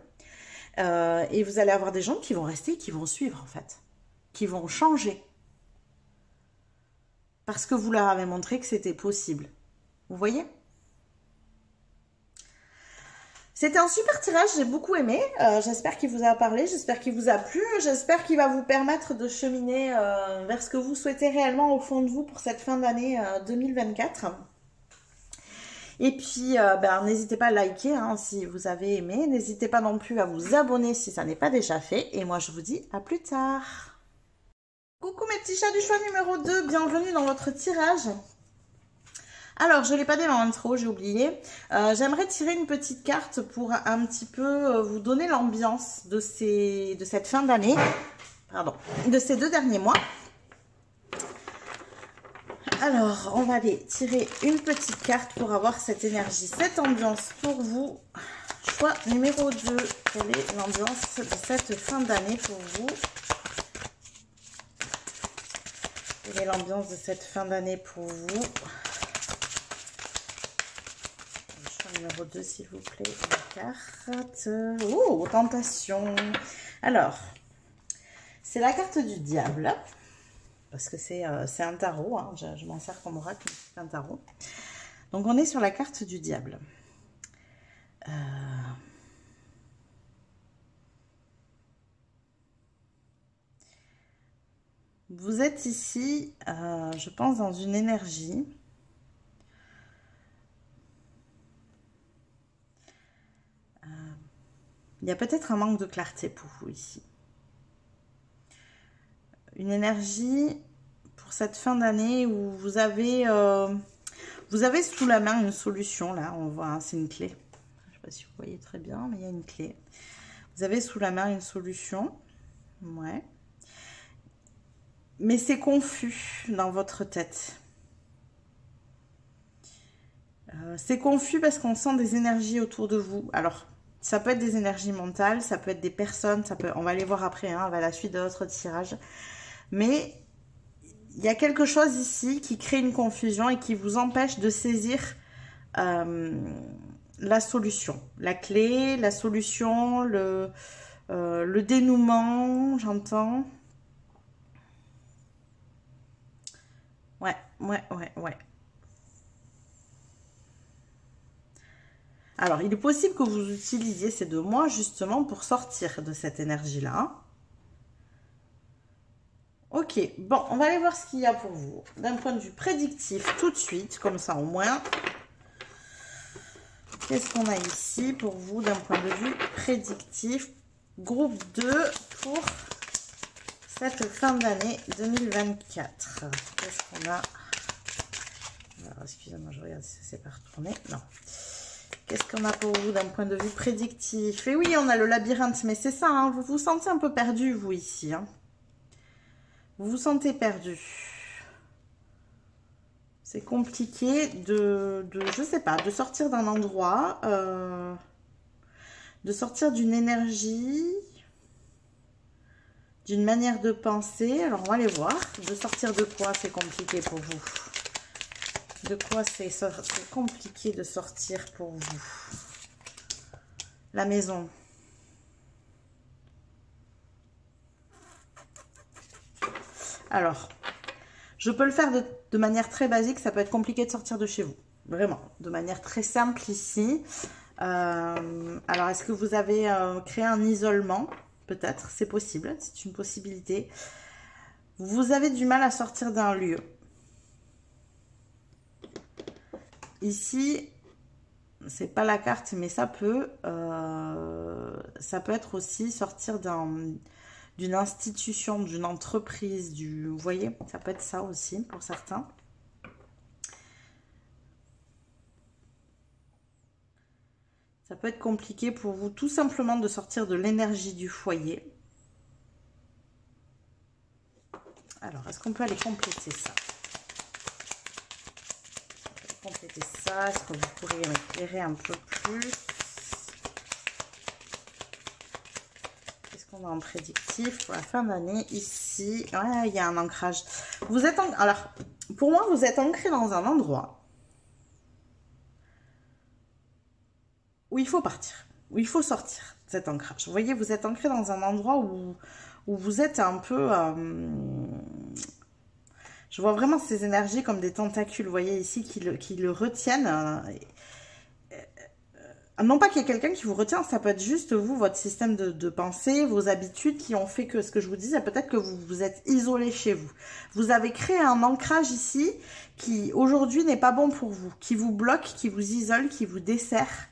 Et vous allez avoir des gens qui vont rester, qui vont suivre en fait, qui vont changer. Parce que vous leur avez montré que c'était possible. Vous voyez ? C'était un super tirage, j'ai beaucoup aimé. J'espère qu'il vous a parlé, j'espère qu'il vous a plu. J'espère qu'il va vous permettre de cheminer vers ce que vous souhaitez réellement au fond de vous pour cette fin d'année 2024. Et puis, n'hésitez pas à liker hein, si vous avez aimé. N'hésitez pas non plus à vous abonner si ça n'est pas déjà fait. Et moi, je vous dis à plus tard. Coucou mes petits chats du choix numéro 2, bienvenue dans votre tirage. Alors, je ne l'ai pas dit dans l'intro, j'ai oublié. J'aimerais tirer une petite carte pour un petit peu vous donner l'ambiance de cette fin d'année, pardon, de ces 2 derniers mois. Alors, on va aller tirer une petite carte pour avoir cette énergie, cette ambiance pour vous. Choix numéro 2, quelle est l'ambiance de cette fin d'année pour vous? Quelle est l'ambiance de cette fin d'année pour vous? Numéro 2, s'il vous plaît, la carte. Oh, tentation. Alors, c'est la carte du diable. Parce que c'est un tarot. Hein, je m'en sers comme oracle, c'est un tarot. Donc, on est sur la carte du diable. Vous êtes ici, je pense, dans une énergie. Il y a peut-être un manque de clarté pour vous ici. Une énergie pour cette fin d'année où vous avez sous la main une solution. Là, on voit, hein, c'est une clé. Je ne sais pas si vous voyez très bien, mais il y a une clé. Vous avez sous la main une solution. Ouais. Mais c'est confus dans votre tête. C'est confus parce qu'on sent des énergies autour de vous. Alors, ça peut être des énergies mentales, ça peut être des personnes, on va les voir après, hein, à la suite de notre tirage. Mais il y a quelque chose ici qui crée une confusion et qui vous empêche de saisir la solution. La clé, la solution, le dénouement, j'entends. Ouais. Alors, il est possible que vous utilisiez ces 2 mois justement pour sortir de cette énergie-là. Ok, bon, on va aller voir ce qu'il y a pour vous. D'un point de vue prédictif, tout de suite, comme ça au moins. Qu'est-ce qu'on a ici pour vous d'un point de vue prédictif? Groupe 2 pour cette fin d'année 2024. Qu'est-ce qu'on a? Alors, excusez-moi, je regarde si ça s'est pas retourné. Non. Qu'est-ce qu'on a pour vous d'un point de vue prédictif? Et oui, on a le labyrinthe, mais c'est ça, hein, vous vous sentez un peu perdu, vous, ici. Hein. Vous vous sentez perdu. C'est compliqué je sais pas, de sortir d'un endroit, de sortir d'une énergie, d'une manière de penser. Alors, on va aller voir. De sortir de quoi c'est compliqué pour vous? De quoi c'est compliqué de sortir pour vous? La maison. Alors, je peux le faire de manière très basique. Ça peut être compliqué de sortir de chez vous. Vraiment, de manière très simple ici. Alors, est-ce que vous avez créé un isolement? Peut-être, c'est possible. C'est une possibilité. Vous avez du mal à sortir d'un lieu. Ici, c'est pas la carte, mais ça peut être aussi sortir d'une institution, d'une entreprise, vous voyez, ça peut être ça aussi pour certains. Ça peut être compliqué pour vous tout simplement de sortir de l'énergie du foyer. Alors, est-ce qu'on peut aller compléter ça? Compléter ça, est-ce que vous pourriez m'éclairer un peu plus? Qu'est-ce qu'on a en prédictif pour la fin d'année ici? ici. Ouais, il y a un ancrage. Vous êtes alors, pour moi, vous êtes ancré dans un endroit où il faut partir, où il faut sortir de cet ancrage. Vous voyez, vous êtes ancré dans un endroit où vous êtes un peu... je vois vraiment ces énergies comme des tentacules, vous voyez ici, qui le retiennent. Non pas qu'il y ait quelqu'un qui vous retient, ça peut être juste vous, votre système de pensée, vos habitudes qui ont fait que, ce que je vous dis, c'est peut-être que vous vous êtes isolé chez vous. Vous avez créé un ancrage ici qui aujourd'hui n'est pas bon pour vous, qui vous bloque, qui vous isole, qui vous dessert.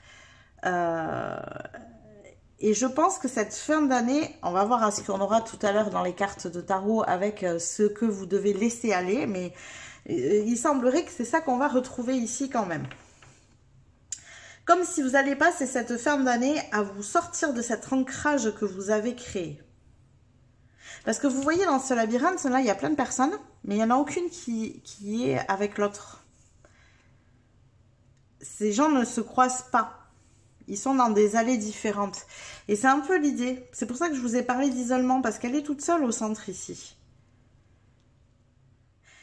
Et je pense que cette fin d'année, on va voir ce qu'on aura tout à l'heure dans les cartes de tarot avec ce que vous devez laisser aller, mais il semblerait que c'est ça qu'on va retrouver ici quand même. Comme si vous allez passer cette fin d'année à vous sortir de cet ancrage que vous avez créé. Parce que vous voyez dans ce labyrinthe, là, il y a plein de personnes, mais il n'y en a aucune qui est avec l'autre. Ces gens ne se croisent pas. Ils sont dans des allées différentes. Et c'est un peu l'idée. C'est pour ça que je vous ai parlé d'isolement, parce qu'elle est toute seule au centre ici.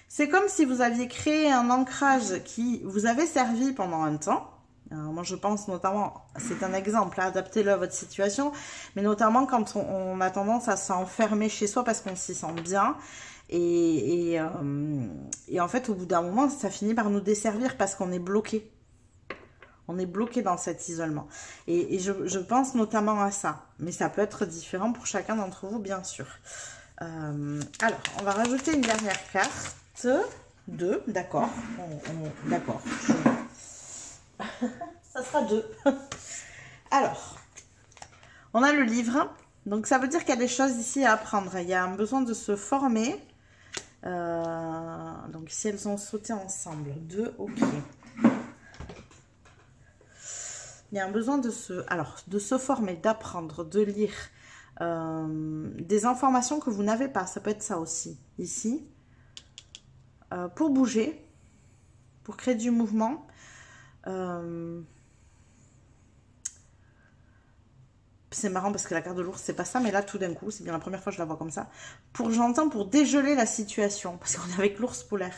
C'est comme si vous aviez créé un ancrage qui vous avait servi pendant un temps. Alors moi, je pense notamment, c'est un exemple, adaptez-le à votre situation, mais notamment quand on a tendance à s'enfermer chez soi parce qu'on s'y sent bien. Et en fait, au bout d'un moment, ça finit par nous desservir parce qu'on est bloqué. On est bloqué dans cet isolement. Et je pense notamment à ça. Mais ça peut être différent pour chacun d'entre vous, bien sûr. Alors, on va rajouter une dernière carte. 2, d'accord. D'accord. Ça sera 2. Alors, on a le livre. Donc, ça veut dire qu'il y a des choses ici à apprendre. Il y a un besoin de se former. Donc, si elles ont sauté ensemble. 2, ok. Il y a un besoin de se former, d'apprendre, de lire des informations que vous n'avez pas. Ça peut être ça aussi, ici. Pour bouger, pour créer du mouvement. C'est marrant parce que la carte de l'ours, c'est pas ça, mais là, tout d'un coup, c'est bien la première fois que je la vois comme ça. J'entends pour dégeler la situation, parce qu'on est avec l'ours polaire.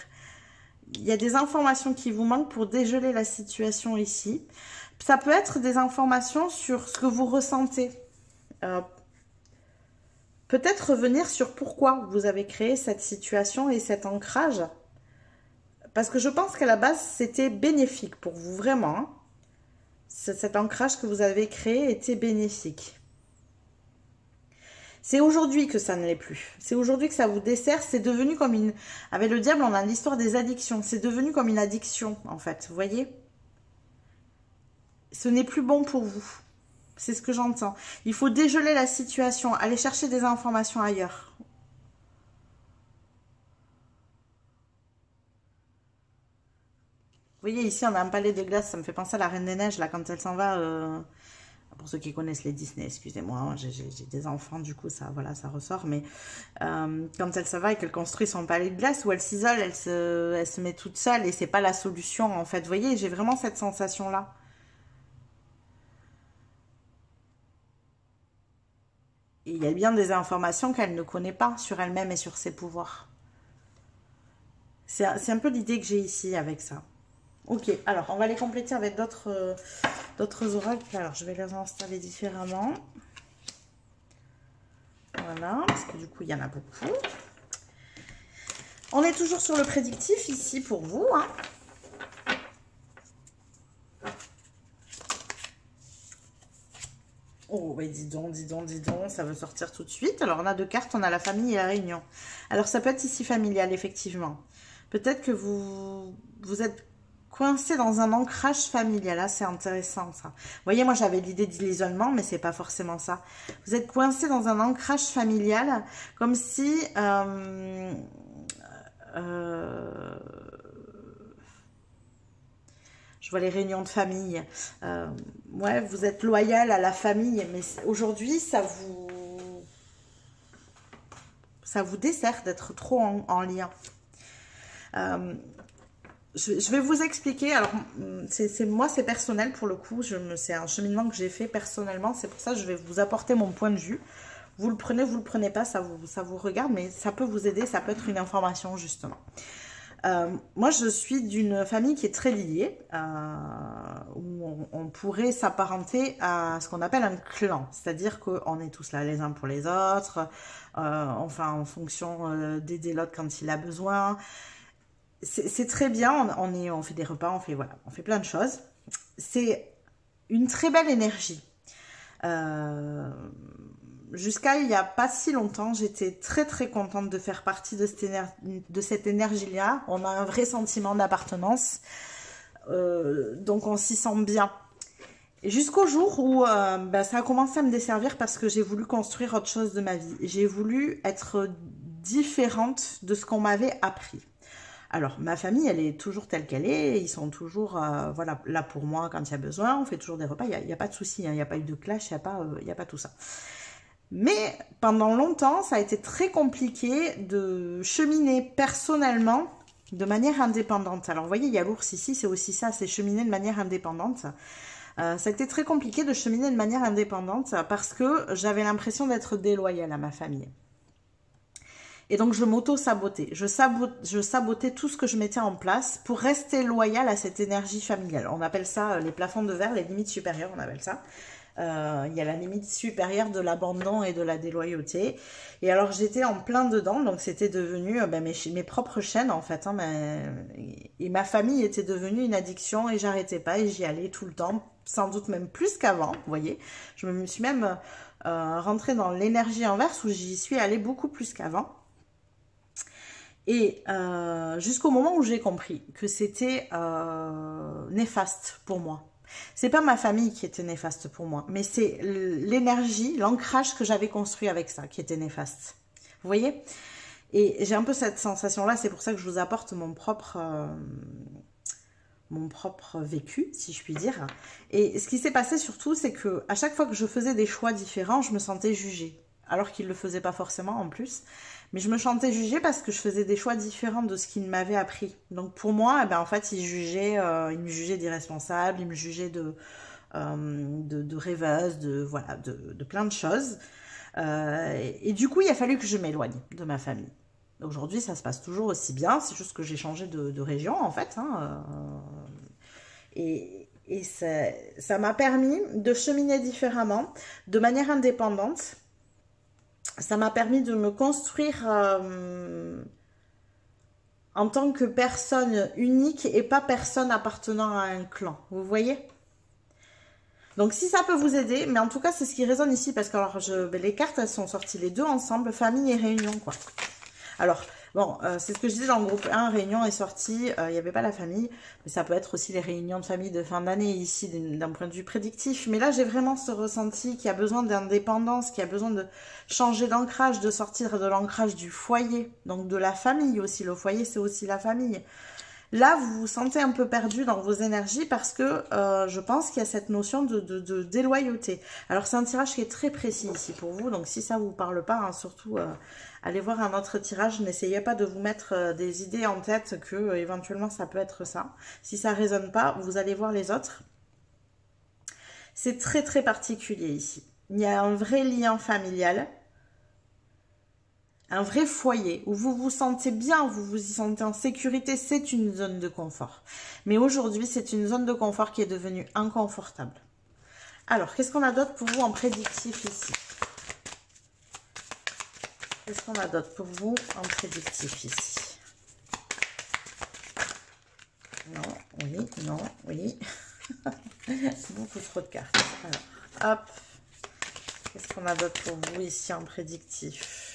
Il y a des informations qui vous manquent pour dégeler la situation ici. Ça peut être des informations sur ce que vous ressentez. Peut-être revenir sur pourquoi vous avez créé cette situation et cet ancrage. Parce que je pense qu'à la base, c'était bénéfique pour vous, vraiment. Hein. Cet ancrage que vous avez créé était bénéfique. C'est aujourd'hui que ça ne l'est plus. C'est aujourd'hui que ça vous dessert. C'est devenu comme une... Avec le diable, on a l'histoire des addictions. C'est devenu comme une addiction, en fait. Vous voyez ? Ce n'est plus bon pour vous. C'est ce que j'entends. Il faut dégeler la situation. Aller chercher des informations ailleurs. Vous voyez, ici, on a un palais de glace. Ça me fait penser à la Reine des Neiges, là, quand elle s'en va. Pour ceux qui connaissent les Disney, excusez-moi, j'ai des enfants, du coup, ça, voilà, ça ressort. Mais quand elle s'en va et qu'elle construit son palais de glace, où elle s'isole, elle se met toute seule. Et c'est pas la solution, en fait. Vous voyez, j'ai vraiment cette sensation-là. Et il y a bien des informations qu'elle ne connaît pas sur elle-même et sur ses pouvoirs. C'est un peu l'idée que j'ai ici avec ça. Ok, alors on va les compléter avec d'autres oracles. Alors je vais les installer différemment. Voilà, parce que du coup il y en a beaucoup. On est toujours sur le prédictif ici pour vous. Hein. Oh, bah dis donc, ça veut sortir tout de suite. Alors, on a 2 cartes, on a la famille et la réunion. Alors, ça peut être ici familial, effectivement. Peut-être que vous êtes coincé dans un ancrage familial. Là, c'est intéressant, ça. Vous voyez, moi, j'avais l'idée de l'isolement, mais c'est pas forcément ça. Vous êtes coincé dans un ancrage familial, comme si... Je vois les réunions de famille. Ouais, vous êtes loyal à la famille, mais aujourd'hui, ça vous dessert d'être trop en lien. Je vais vous expliquer. Alors, moi, c'est personnel pour le coup. C'est un cheminement que j'ai fait personnellement. C'est pour ça que je vais vous apporter mon point de vue. vous le prenez pas, ça vous regarde, mais ça peut vous aider, ça peut être une information justement. Moi, je suis d'une famille qui est très liée, où on pourrait s'apparenter à ce qu'on appelle un clan, c'est-à-dire qu'on est tous là les uns pour les autres, enfin en fonction d'aider l'autre quand il a besoin. C'est très bien, on fait des repas, on fait plein de choses. C'est une très belle énergie. Jusqu'à il n'y a pas si longtemps, j'étais très très contente de faire partie de cette énergie-là. On a un vrai sentiment d'appartenance, donc on s'y sent bien. Jusqu'au jour où ça a commencé à me desservir parce que j'ai voulu construire autre chose de ma vie. J'ai voulu être différente de ce qu'on m'avait appris. Alors, ma famille, elle est toujours telle qu'elle est. Ils sont toujours voilà, là pour moi quand il y a besoin. On fait toujours des repas. Il n'y a pas de souci. Il n'y a pas eu de clash. Il n'y a pas tout ça. Mais pendant longtemps, ça a été très compliqué de cheminer personnellement de manière indépendante. Alors, vous voyez, il y a l'ours ici. C'est aussi ça. C'est cheminer de manière indépendante. Ça a été très compliqué de cheminer de manière indépendante parce que j'avais l'impression d'être déloyale à ma famille. Et donc, je m'auto-sabotais. Je sabotais tout ce que je mettais en place pour rester loyale à cette énergie familiale. On appelle ça les plafonds de verre, les limites supérieures, on appelle ça. Il y a la limite supérieure de l'abandon et de la déloyauté. Et alors, j'étais en plein dedans. Donc, c'était devenu mes propres chaînes, en fait. Et ma famille était devenue une addiction et j'arrêtais pas. Et j'y allais tout le temps, sans doute même plus qu'avant, vous voyez. Je me suis même rentrée dans l'énergie inverse où j'y suis allée beaucoup plus qu'avant. Et jusqu'au moment où j'ai compris que c'était néfaste pour moi. C'est pas ma famille qui était néfaste pour moi, mais c'est l'énergie, l'ancrage que j'avais construit avec ça qui était néfaste. Vous voyez? Et j'ai un peu cette sensation-là, c'est pour ça que je vous apporte mon propre vécu, si je puis dire. Et ce qui s'est passé surtout, c'est que à chaque fois que je faisais des choix différents, je me sentais jugée. Alors qu'ils ne le faisaient pas forcément en plus. Mais je me sentais jugée parce que je faisais des choix différents de ce qu'ils m'avaient appris. Donc pour moi, en fait, ils me jugeaient d'irresponsable, ils me jugeaient de rêveuse, de plein de choses. Et du coup, il a fallu que je m'éloigne de ma famille. Aujourd'hui, ça se passe toujours aussi bien, c'est juste que j'ai changé de région, en fait. Et ça m'a permis de cheminer différemment, de manière indépendante. Ça m'a permis de me construire en tant que personne unique et pas personne appartenant à un clan. Vous voyez? Donc si ça peut vous aider, mais en tout cas c'est ce qui résonne ici parce que alors les cartes elles sont sorties les deux ensemble, famille et réunion quoi. Alors bon, c'est ce que je disais dans le groupe 1, réunion est sortie, il n'y avait pas la famille, mais ça peut être aussi les réunions de famille de fin d'année ici d'un point de vue prédictif. Mais là j'ai vraiment ce ressenti qui a besoin d'indépendance, qui a besoin de changer d'ancrage, de sortir de l'ancrage du foyer, donc de la famille aussi. Le foyer c'est aussi la famille. Là, vous vous sentez un peu perdu dans vos énergies parce que je pense qu'il y a cette notion de déloyauté. Alors, c'est un tirage qui est très précis ici pour vous. Donc, si ça ne vous parle pas, surtout, allez voir un autre tirage. N'essayez pas de vous mettre des idées en tête que éventuellement ça peut être ça. Si ça ne résonne pas, vous allez voir les autres. C'est très, très particulier ici. Il y a un vrai lien familial. Un vrai foyer où vous vous sentez bien, vous vous y sentez en sécurité, c'est une zone de confort. Mais aujourd'hui, c'est une zone de confort qui est devenue inconfortable. Alors, qu'est-ce qu'on a d'autre pour vous en prédictif ici? Qu'est-ce qu'on a d'autre pour vous en prédictif ici? Non, oui, non, oui. Beaucoup trop de cartes. Alors, hop. Qu'est-ce qu'on a d'autre pour vous ici en prédictif?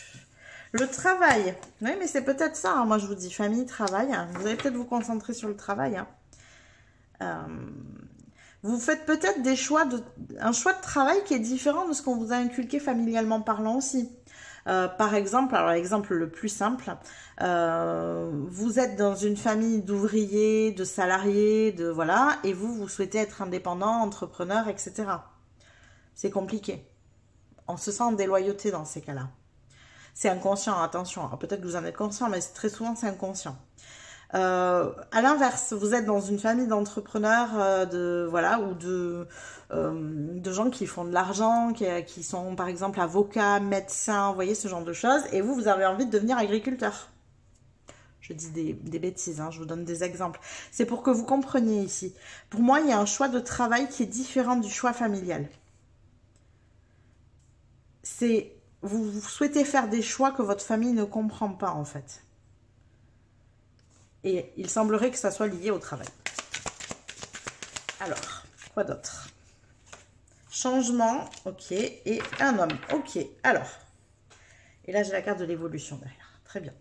Le travail, oui, mais c'est peut-être ça. Moi, je vous dis famille, travail. Vous allez peut-être vous concentrer sur le travail. Vous faites peut-être un choix de travail qui est différent de ce qu'on vous a inculqué familialement parlant aussi. Par exemple, alors l'exemple le plus simple, vous êtes dans une famille d'ouvriers, de salariés, voilà, et vous souhaitez être indépendant, entrepreneur, etc. C'est compliqué. On se sent en déloyauté dans ces cas-là. C'est inconscient, attention. Alors peut-être que vous en êtes conscient, mais très souvent c'est inconscient. À l'inverse, vous êtes dans une famille d'entrepreneurs, voilà, ou de gens qui font de l'argent, qui sont par exemple avocats, médecins, vous voyez ce genre de choses, et vous avez envie de devenir agriculteur. Je dis des bêtises, hein, je vous donne des exemples. C'est pour que vous compreniez ici. Pour moi, il y a un choix de travail qui est différent du choix familial. Vous souhaitez faire des choix que votre famille ne comprend pas en fait. Et il semblerait que ça soit lié au travail. Alors, quoi d'autre? Changement, ok. Et un homme, ok. Alors, et là j'ai la carte de l'évolution derrière. Très bien.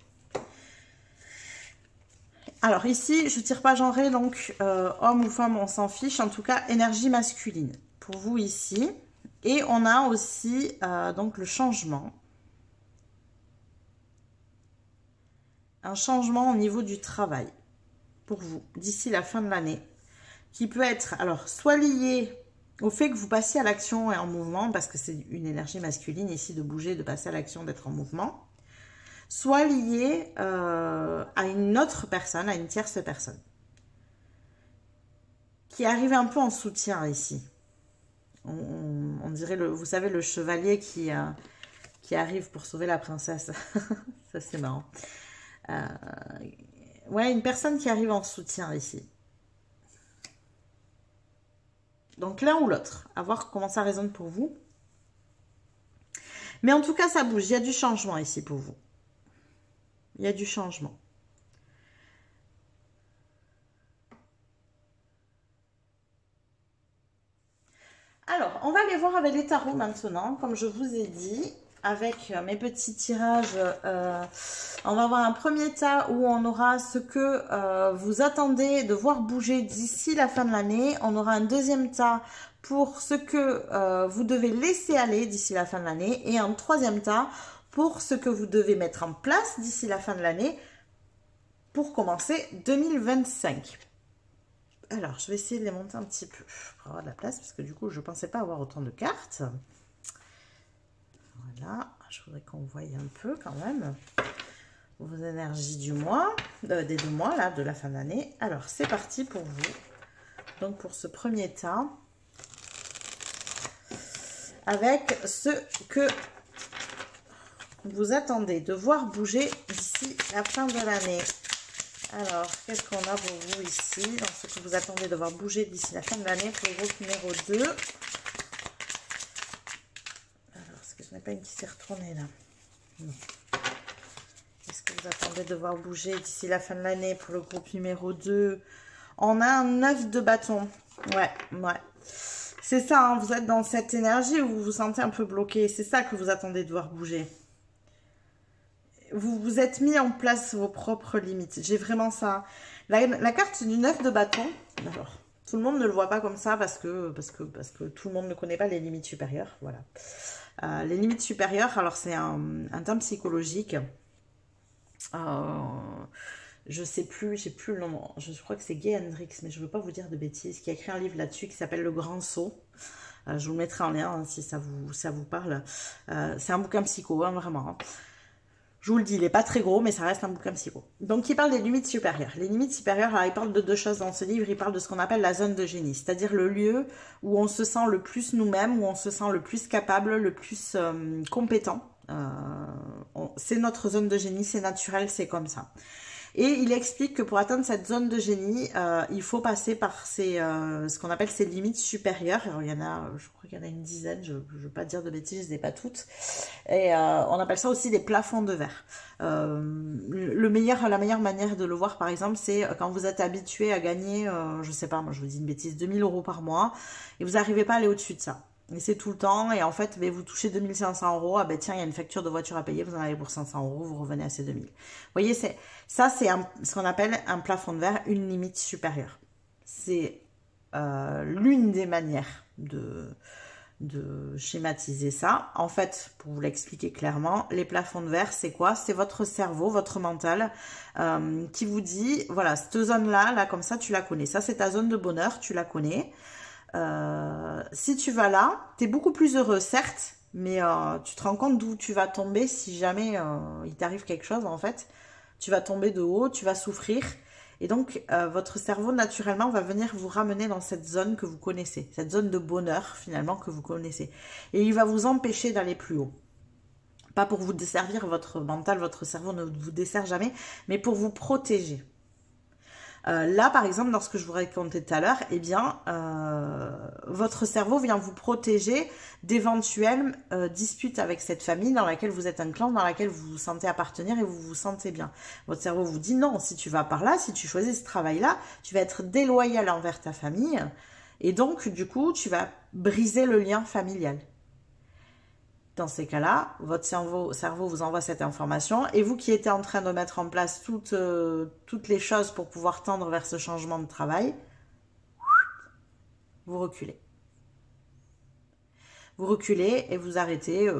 Alors ici, je ne tire pas genré, donc homme ou femme, on s'en fiche. En tout cas, énergie masculine pour vous ici. Et on a aussi donc le changement. Un changement au niveau du travail pour vous d'ici la fin de l'année. Qui peut être alors soit lié au fait que vous passiez à l'action et en mouvement, parce que c'est une énergie masculine ici de bouger, de passer à l'action, d'être en mouvement. Soit lié à une autre personne, à une tierce personne. Qui arrive un peu en soutien ici. On dirait, vous savez, le chevalier qui arrive pour sauver la princesse. Ça, c'est marrant. Ouais, une personne qui arrive en soutien ici. Donc, l'un ou l'autre. À voir comment ça résonne pour vous. Mais en tout cas, ça bouge. Il y a du changement ici pour vous. Il y a du changement. Alors, on va aller voir avec les tarots maintenant, comme je vous ai dit, avec mes petits tirages. On va avoir un premier tas où on aura ce que vous attendez de voir bouger d'ici la fin de l'année. On aura un deuxième tas pour ce que vous devez laisser aller d'ici la fin de l'année. Et un troisième tas pour ce que vous devez mettre en place d'ici la fin de l'année pour commencer 2025. Alors, je vais essayer de les monter un petit peu pour avoir de la place, parce que du coup, je ne pensais pas avoir autant de cartes. Voilà, je voudrais qu'on voie un peu quand même vos énergies du mois, des 2 mois là, de la fin d'année. Alors, c'est parti pour vous. Donc, pour ce premier tas, avec ce que vous attendez de voir bouger d'ici la fin de l'année. Alors, qu'est-ce qu'on a pour vous ici, dans ce que vous attendez de voir bouger d'ici la fin de l'année pour le groupe numéro 2. Alors, est-ce que je n'ai pas une qui s'est retournée là? Non. Qu'est-ce que vous attendez de voir bouger d'ici la fin de l'année pour le groupe numéro 2? On a un 9 de bâton. Ouais. C'est ça, hein, vous êtes dans cette énergie où vous vous sentez un peu bloqué. C'est ça que vous attendez de voir bouger. Vous vous êtes mis en place vos propres limites. J'ai vraiment ça. La carte du 9 de bâton. Alors, tout le monde ne le voit pas comme ça parce que tout le monde ne connaît pas les limites supérieures. Voilà. Les limites supérieures, alors c'est un terme psychologique. Je sais plus, j'ai plus le nom. Je crois que c'est Gay Hendrix, mais je ne veux pas vous dire de bêtises. Qui a écrit un livre là-dessus qui s'appelle Le Grand Saut. Je vous le mettrai en lien hein, si ça vous parle. C'est un bouquin psycho, hein, vraiment. Hein. Je vous le dis, il n'est pas très gros, mais ça reste un bouquin psycho. Donc, il parle des limites supérieures. Les limites supérieures, alors, il parle de 2 choses dans ce livre. Il parle de ce qu'on appelle la zone de génie, c'est-à-dire le lieu où on se sent le plus nous-mêmes, où on se sent le plus capable, le plus compétent. C'est notre zone de génie, c'est naturel, c'est comme ça. Et il explique que pour atteindre cette zone de génie, il faut passer par ce qu'on appelle ces limites supérieures. Alors, il y en a, je crois qu'il y en a une dizaine, je ne veux pas dire de bêtises, je ne les ai pas toutes. Et on appelle ça aussi des plafonds de verre. La meilleure manière de le voir, par exemple, c'est quand vous êtes habitué à gagner, je ne sais pas, moi je vous dis une bêtise, 2 000 € par mois, et vous n'arrivez pas à aller au-dessus de ça. Et c'est tout le temps, et en fait, vous touchez 2 500 €, ah ben tiens, il y a une facture de voiture à payer, vous en avez pour 500 €, vous revenez à ces 2 000. Vous voyez, c'est ce qu'on appelle un plafond de verre, une limite supérieure. C'est l'une des manières de schématiser ça. En fait, pour vous l'expliquer clairement, les plafonds de verre, c'est quoi? C'est votre cerveau, votre mental, qui vous dit, voilà, cette zone-là, là, comme ça, tu la connais. Ça, c'est ta zone de bonheur, tu la connais. Si tu vas là, tu es beaucoup plus heureux, certes, mais tu te rends compte d'où tu vas tomber si jamais il t'arrive quelque chose, en fait. Tu vas tomber de haut, tu vas souffrir, Et donc, votre cerveau, naturellement, va venir vous ramener dans cette zone que vous connaissez, cette zone de bonheur, finalement, que vous connaissez. Et il va vous empêcher d'aller plus haut. Pas pour vous desservir, votre mental, votre cerveau ne vous dessert jamais, mais pour vous protéger. Là, par exemple, dans ce que je vous racontais tout à l'heure, eh bien, votre cerveau vient vous protéger d'éventuelles disputes avec cette famille dans laquelle vous êtes un clan, dans laquelle vous vous sentez appartenir et vous vous sentez bien. Votre cerveau vous dit non, si tu vas par là, si tu choisis ce travail-là, tu vas être déloyal envers ta famille et donc, du coup, tu vas briser le lien familial. Dans ces cas-là, votre cerveau vous envoie cette information et vous qui étiez en train de mettre en place toutes les choses pour pouvoir tendre vers ce changement de travail, vous reculez. Vous reculez et vous arrêtez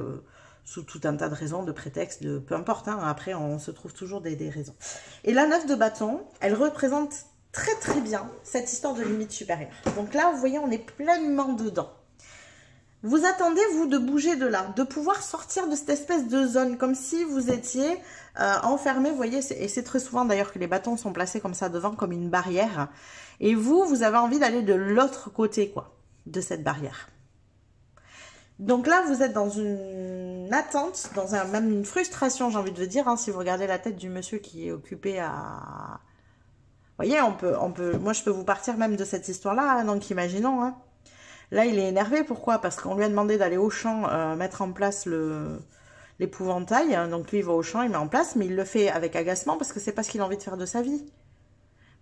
sous tout un tas de raisons, de prétextes, de peu importe. Hein, après, on se trouve toujours des raisons. Et la 9 de bâton, elle représente très très bien cette histoire de limite supérieure. Donc là, vous voyez, on est pleinement dedans. Vous attendez, vous, de bouger de là, de pouvoir sortir de cette espèce de zone, comme si vous étiez enfermé, vous voyez, et c'est très souvent d'ailleurs que les bâtons sont placés comme ça devant, comme une barrière, et vous avez envie d'aller de l'autre côté, quoi, de cette barrière. Donc là, vous êtes dans une attente, même une frustration, j'ai envie de vous dire, hein, si vous regardez la tête du monsieur qui est occupé à... Vous voyez, moi je peux vous partir même de cette histoire-là, hein, donc imaginons, hein. Là, il est énervé. Pourquoi? Parce qu'on lui a demandé d'aller au champ mettre en place l'épouvantail. Donc, lui, il va au champ, il met en place, mais il le fait avec agacement parce que c'est pas ce qu'il a envie de faire de sa vie.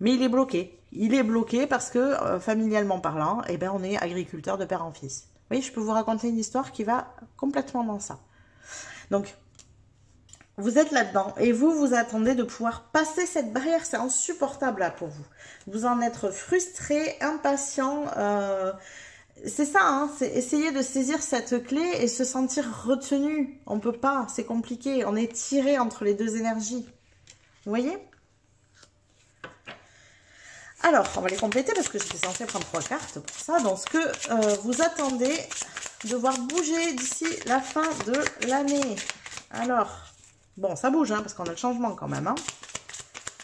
Mais il est bloqué. Il est bloqué parce que, familialement parlant, eh ben, on est agriculteur de père en fils. Vous voyez, je peux vous raconter une histoire qui va complètement dans ça. Donc, vous êtes là-dedans et vous attendez de pouvoir passer cette barrière. C'est insupportable là pour vous. Vous en êtes frustré, impatient, c'est ça, hein, c'est essayer de saisir cette clé et se sentir retenu. On peut pas, c'est compliqué. On est tiré entre les deux énergies. Vous voyez? Alors, on va les compléter parce que j'étais censée prendre 3 cartes pour ça. Donc, ce que vous attendez de voir bouger d'ici la fin de l'année. Alors, bon, ça bouge, hein, parce qu'on a le changement quand même. Hein.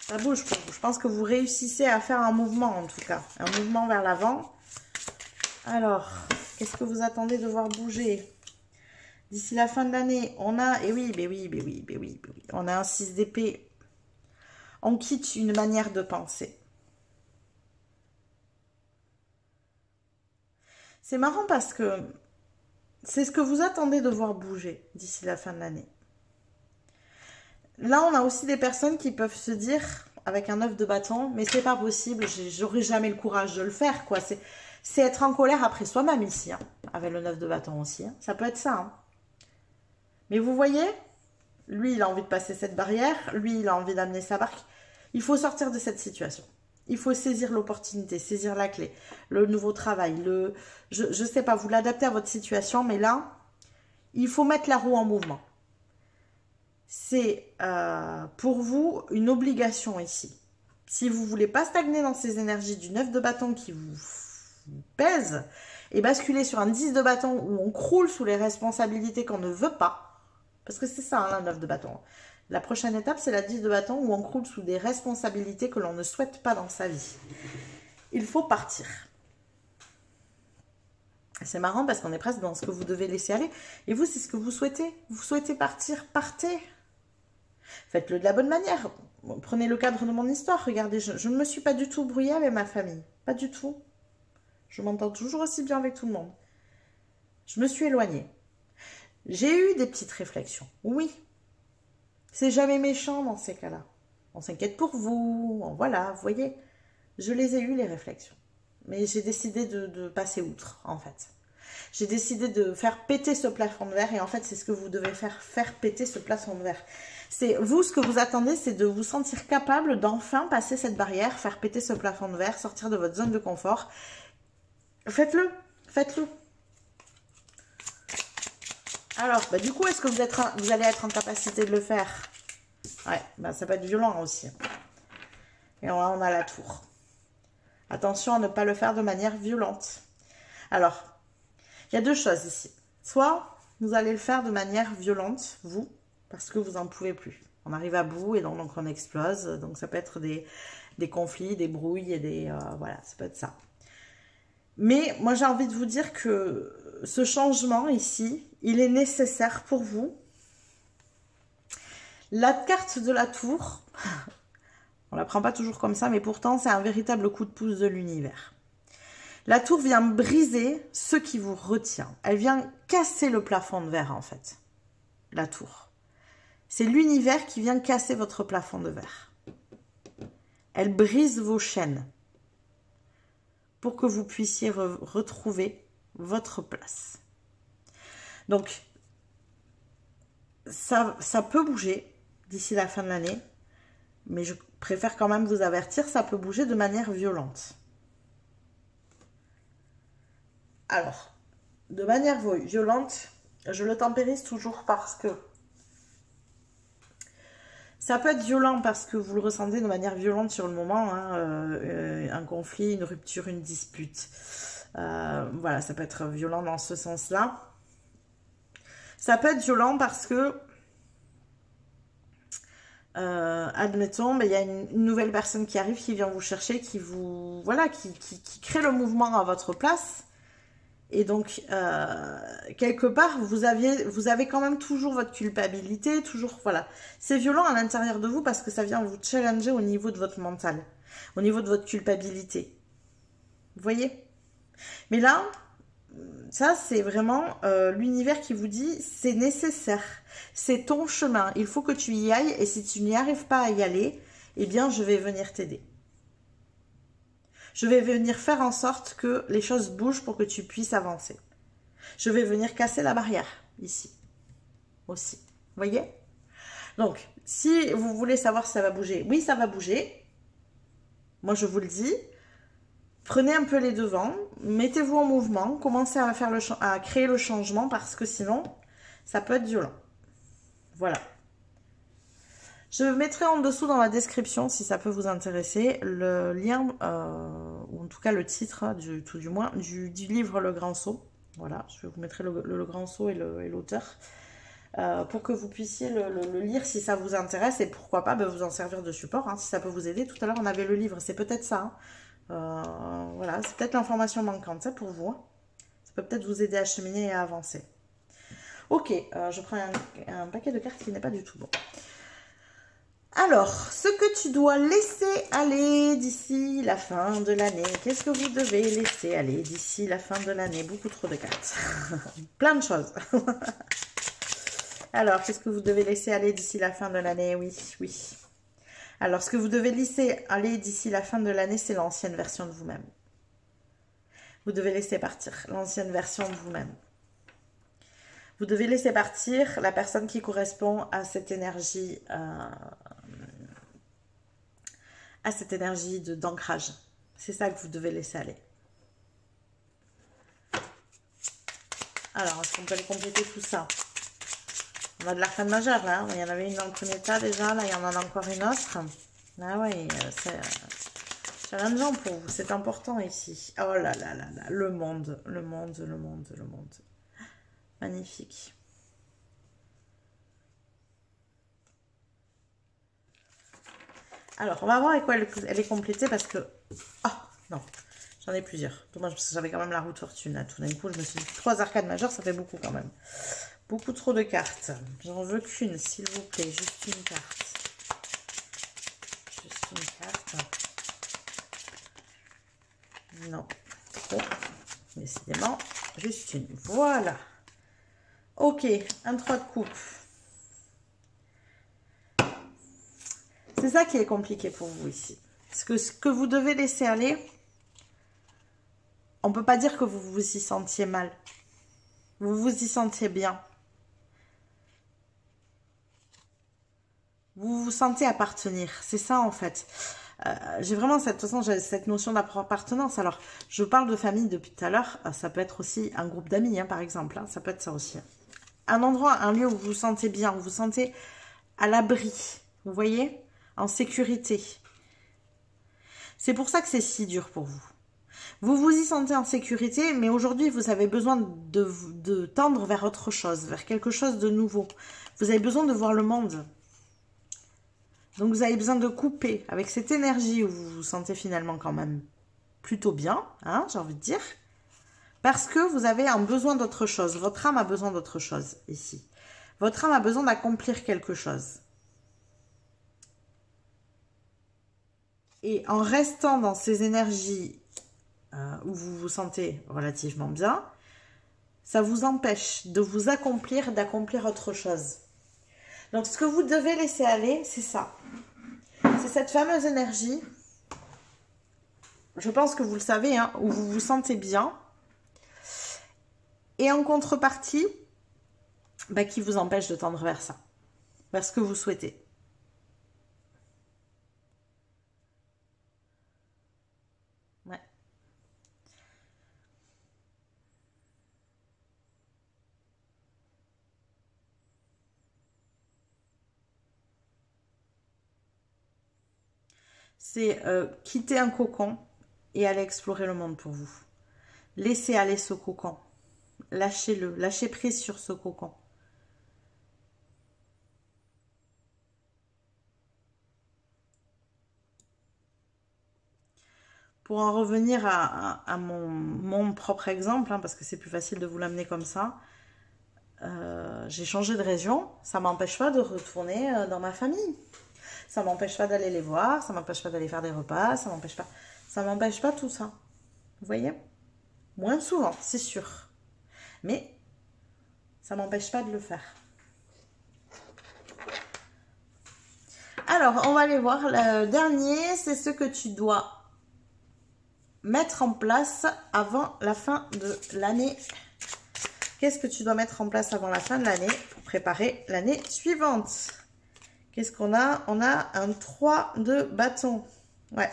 Ça bouge pour vous. Je pense que vous réussissez à faire un mouvement, en tout cas. Un mouvement vers l'avant. Alors, qu'est-ce que vous attendez de voir bouger d'ici la fin de l'année? On a, on a un 6 d'épée. On quitte une manière de penser. C'est marrant parce que c'est ce que vous attendez de voir bouger d'ici la fin de l'année. Là, on a aussi des personnes qui peuvent se dire, avec un 9 de bâton, mais c'est pas possible, j'aurai jamais le courage de le faire, quoi. C'est être en colère après soi-même ici, hein, avec le 9 de bâton aussi. Hein. Ça peut être ça. Hein. Mais vous voyez, lui, il a envie de passer cette barrière. Lui, il a envie d'amener sa barque. Il faut sortir de cette situation. Il faut saisir l'opportunité, saisir la clé, le nouveau travail. Je sais pas, vous l'adaptez à votre situation, mais là, il faut mettre la roue en mouvement. C'est pour vous une obligation ici. Si vous voulez pas stagner dans ces énergies du 9 de bâton qui vous pèse et basculer sur un 10 de bâton où on croule sous les responsabilités qu'on ne veut pas, parce que c'est ça, hein, la 9 de bâton. La prochaine étape, c'est la 10 de bâton où on croule sous des responsabilités que l'on ne souhaite pas dans sa vie. Il faut partir. C'est marrant parce qu'on est presque dans ce que vous devez laisser aller. Et vous, c'est ce que vous souhaitez. Vous souhaitez partir, partez. Faites-le de la bonne manière. Prenez le cadre de mon histoire. Regardez, je ne me suis pas du tout brouillée avec ma famille. Pas du tout. Je m'entends toujours aussi bien avec tout le monde. Je me suis éloignée. J'ai eu des petites réflexions. Oui. C'est jamais méchant dans ces cas-là. On s'inquiète pour vous. Voilà, vous voyez. Je les ai eues, les réflexions. Mais j'ai décidé de passer outre, en fait. J'ai décidé de faire péter ce plafond de verre. Et en fait, c'est ce que vous devez faire péter ce plafond de verre. C'est vous, ce que vous attendez, c'est de vous sentir capable d'enfin passer cette barrière, faire péter ce plafond de verre, sortir de votre zone de confort. Faites-le, faites-le. Alors, du coup, est-ce que vous allez être en capacité de le faire? Ouais, ça peut être violent aussi. Et là, on a la tour. Attention à ne pas le faire de manière violente. Alors, il y a deux choses ici. Soit vous allez le faire de manière violente, vous, parce que vous n'en pouvez plus. On arrive à bout et donc on explose. Donc ça peut être des conflits, des brouilles et des... voilà, ça peut être ça. Mais moi j'ai envie de vous dire que ce changement ici, il est nécessaire pour vous. La carte de la tour, on la prend pas toujours comme ça, mais pourtant c'est un véritable coup de pouce de l'univers. La tour vient briser ce qui vous retient. Elle vient casser le plafond de verre en fait. La tour. C'est l'univers qui vient casser votre plafond de verre. Elle brise vos chaînes pour que vous puissiez retrouver votre place. Donc, ça peut bouger d'ici la fin de l'année, mais je préfère quand même vous avertir, ça peut bouger de manière violente. Alors, de manière violente, je le tempérise toujours parce que ça peut être violent parce que vous le ressentez de manière violente sur le moment, hein, un conflit, une rupture, une dispute. Voilà, ça peut être violent dans ce sens-là. Ça peut être violent parce que, admettons, il y a une nouvelle personne qui arrive, qui vient vous chercher, qui vous, voilà, qui crée le mouvement à votre place. Et donc, quelque part, vous avez quand même toujours votre culpabilité, toujours, voilà. C'est violent à l'intérieur de vous parce que ça vient vous challenger au niveau de votre mental, au niveau de votre culpabilité. Vous voyez? Mais là, ça, c'est vraiment l'univers qui vous dit, c'est nécessaire, c'est ton chemin, il faut que tu y ailles, et si tu n'y arrives pas à y aller, eh bien, je vais venir t'aider. Je vais venir faire en sorte que les choses bougent pour que tu puisses avancer. Je vais venir casser la barrière, ici, aussi. Vous voyez? Donc, si vous voulez savoir si ça va bouger, oui, ça va bouger. Moi, je vous le dis. Prenez un peu les devants, mettez-vous en mouvement, commencez à créer le changement parce que sinon, ça peut être violent. Voilà. Je mettrai en dessous dans la description, si ça peut vous intéresser, le lien, ou en tout cas le titre, tout du moins, du livre Le Grand Saut. Voilà, je vous mettrai le Grand Saut et l'auteur, pour que vous puissiez le lire si ça vous intéresse, et pourquoi pas vous en servir de support, hein, si ça peut vous aider. Tout à l'heure, on avait le livre, c'est peut-être ça. Hein. Voilà, c'est peut-être l'information manquante, ça, pour vous. Hein. Ça peut peut-être vous aider à cheminer et à avancer. Ok, je prends un paquet de cartes qui n'est pas du tout bon. Alors, ce que tu dois laisser aller d'ici la fin de l'année. Qu'est-ce que vous devez laisser aller d'ici la fin de l'année? Beaucoup trop de cartes. Plein de choses. Alors, qu'est-ce que vous devez laisser aller d'ici la fin de l'année? Oui, oui. Alors, ce que vous devez laisser aller d'ici la fin de l'année, c'est l'ancienne version de vous-même. Vous devez laisser partir l'ancienne version de vous-même. Vous devez laisser partir la personne qui correspond à cette énergie, d'ancrage. C'est ça que vous devez laisser aller. Alors, est-ce qu'on peut aller compléter tout ça? On a de l'arcane majeure, là. Il y en avait une dans le premier tas, déjà. Là, il y en a encore une autre. Ah oui, c'est challengeant pour vous. C'est important, ici. Oh là là là là. Le monde, le monde, le monde, le monde. Magnifique. Alors, on va voir avec quoi elle est complétée parce que... Ah, non, j'en ai plusieurs. Dommage parce que j'avais quand même la roue de fortune. Là. Tout d'un coup, je me suis dit 3 arcades majeures, ça fait beaucoup quand même. Beaucoup trop de cartes. J'en veux qu'une, s'il vous plaît. Juste une carte. Juste une carte. Non, trop. Décidément, juste une. Voilà. Ok, un 3 de coupe. C'est ça qui est compliqué pour vous ici. Parce que ce que vous devez laisser aller, on ne peut pas dire que vous vous y sentiez mal. Vous vous y sentiez bien. Vous vous sentez appartenir. C'est ça en fait. J'ai vraiment cette notion d'appartenance. Alors, je parle de famille depuis tout à l'heure. Ça peut être aussi un groupe d'amis, hein, par exemple. Hein, ça peut être ça aussi. Un endroit, un lieu où vous vous sentez bien, où vous vous sentez à l'abri. Vous voyez? En sécurité. C'est pour ça que c'est si dur pour vous. Vous vous y sentez en sécurité, mais aujourd'hui, vous avez besoin de tendre vers autre chose, vers quelque chose de nouveau. Vous avez besoin de voir le monde Donc vous avez besoin de couper avec cette énergie où vous vous sentez finalement quand même plutôt bien, hein, j'ai envie de dire. Parce que vous avez un besoin d'autre chose. Votre âme a besoin d'autre chose ici. Votre âme a besoin d'accomplir quelque chose. Et en restant dans ces énergies où vous vous sentez relativement bien, ça vous empêche de vous accomplir, d'accomplir autre chose. Donc ce que vous devez laisser aller, c'est ça. C'est cette fameuse énergie, je pense que vous le savez, hein, où vous vous sentez bien. Et en contrepartie, bah, qui vous empêche de tendre vers ça, vers ce que vous souhaitez. Ouais. C'est quitter un cocon et aller explorer le monde pour vous. Laissez aller ce cocon. Lâchez-le. Lâchez prise sur ce cocon. Pour en revenir à mon propre exemple, hein, parce que c'est plus facile de vous l'amener comme ça, j'ai changé de région. Ça ne m'empêche pas de retourner dans ma famille. Ça ne m'empêche pas d'aller les voir, ça ne m'empêche pas d'aller faire des repas, ça m'empêche pas tout ça. Vous voyez? Moins souvent, c'est sûr. Mais ça ne m'empêche pas de le faire. Alors, on va aller voir. Le dernier, c'est ce que tu dois mettre en place avant la fin de l'année. Qu'est-ce que tu dois mettre en place avant la fin de l'année pour préparer l'année suivante? Qu'est-ce qu'on a? On a un 3 de bâton. Ouais.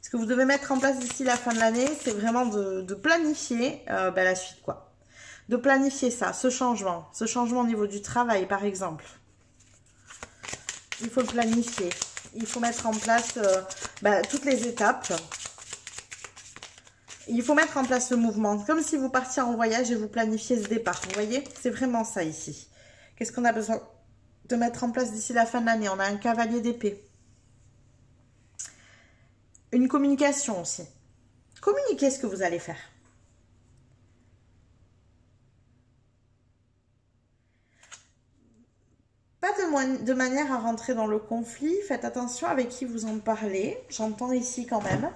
Ce que vous devez mettre en place d'ici la fin de l'année, c'est vraiment de planifier la suite, quoi. De planifier ça, ce changement au niveau du travail, par exemple. Il faut le planifier. Il faut mettre en place toutes les étapes. Il faut mettre en place ce mouvement. Comme si vous partiez en voyage et vous planifiez ce départ. Vous voyez? C'est vraiment ça ici. Qu'est-ce qu'on a besoin de mettre en place d'ici la fin de l'année? On a un cavalier d'épée. Une communication aussi. Communiquez ce que vous allez faire. Pas de manière à rentrer dans le conflit. Faites attention avec qui vous en parlez. J'entends ici quand même.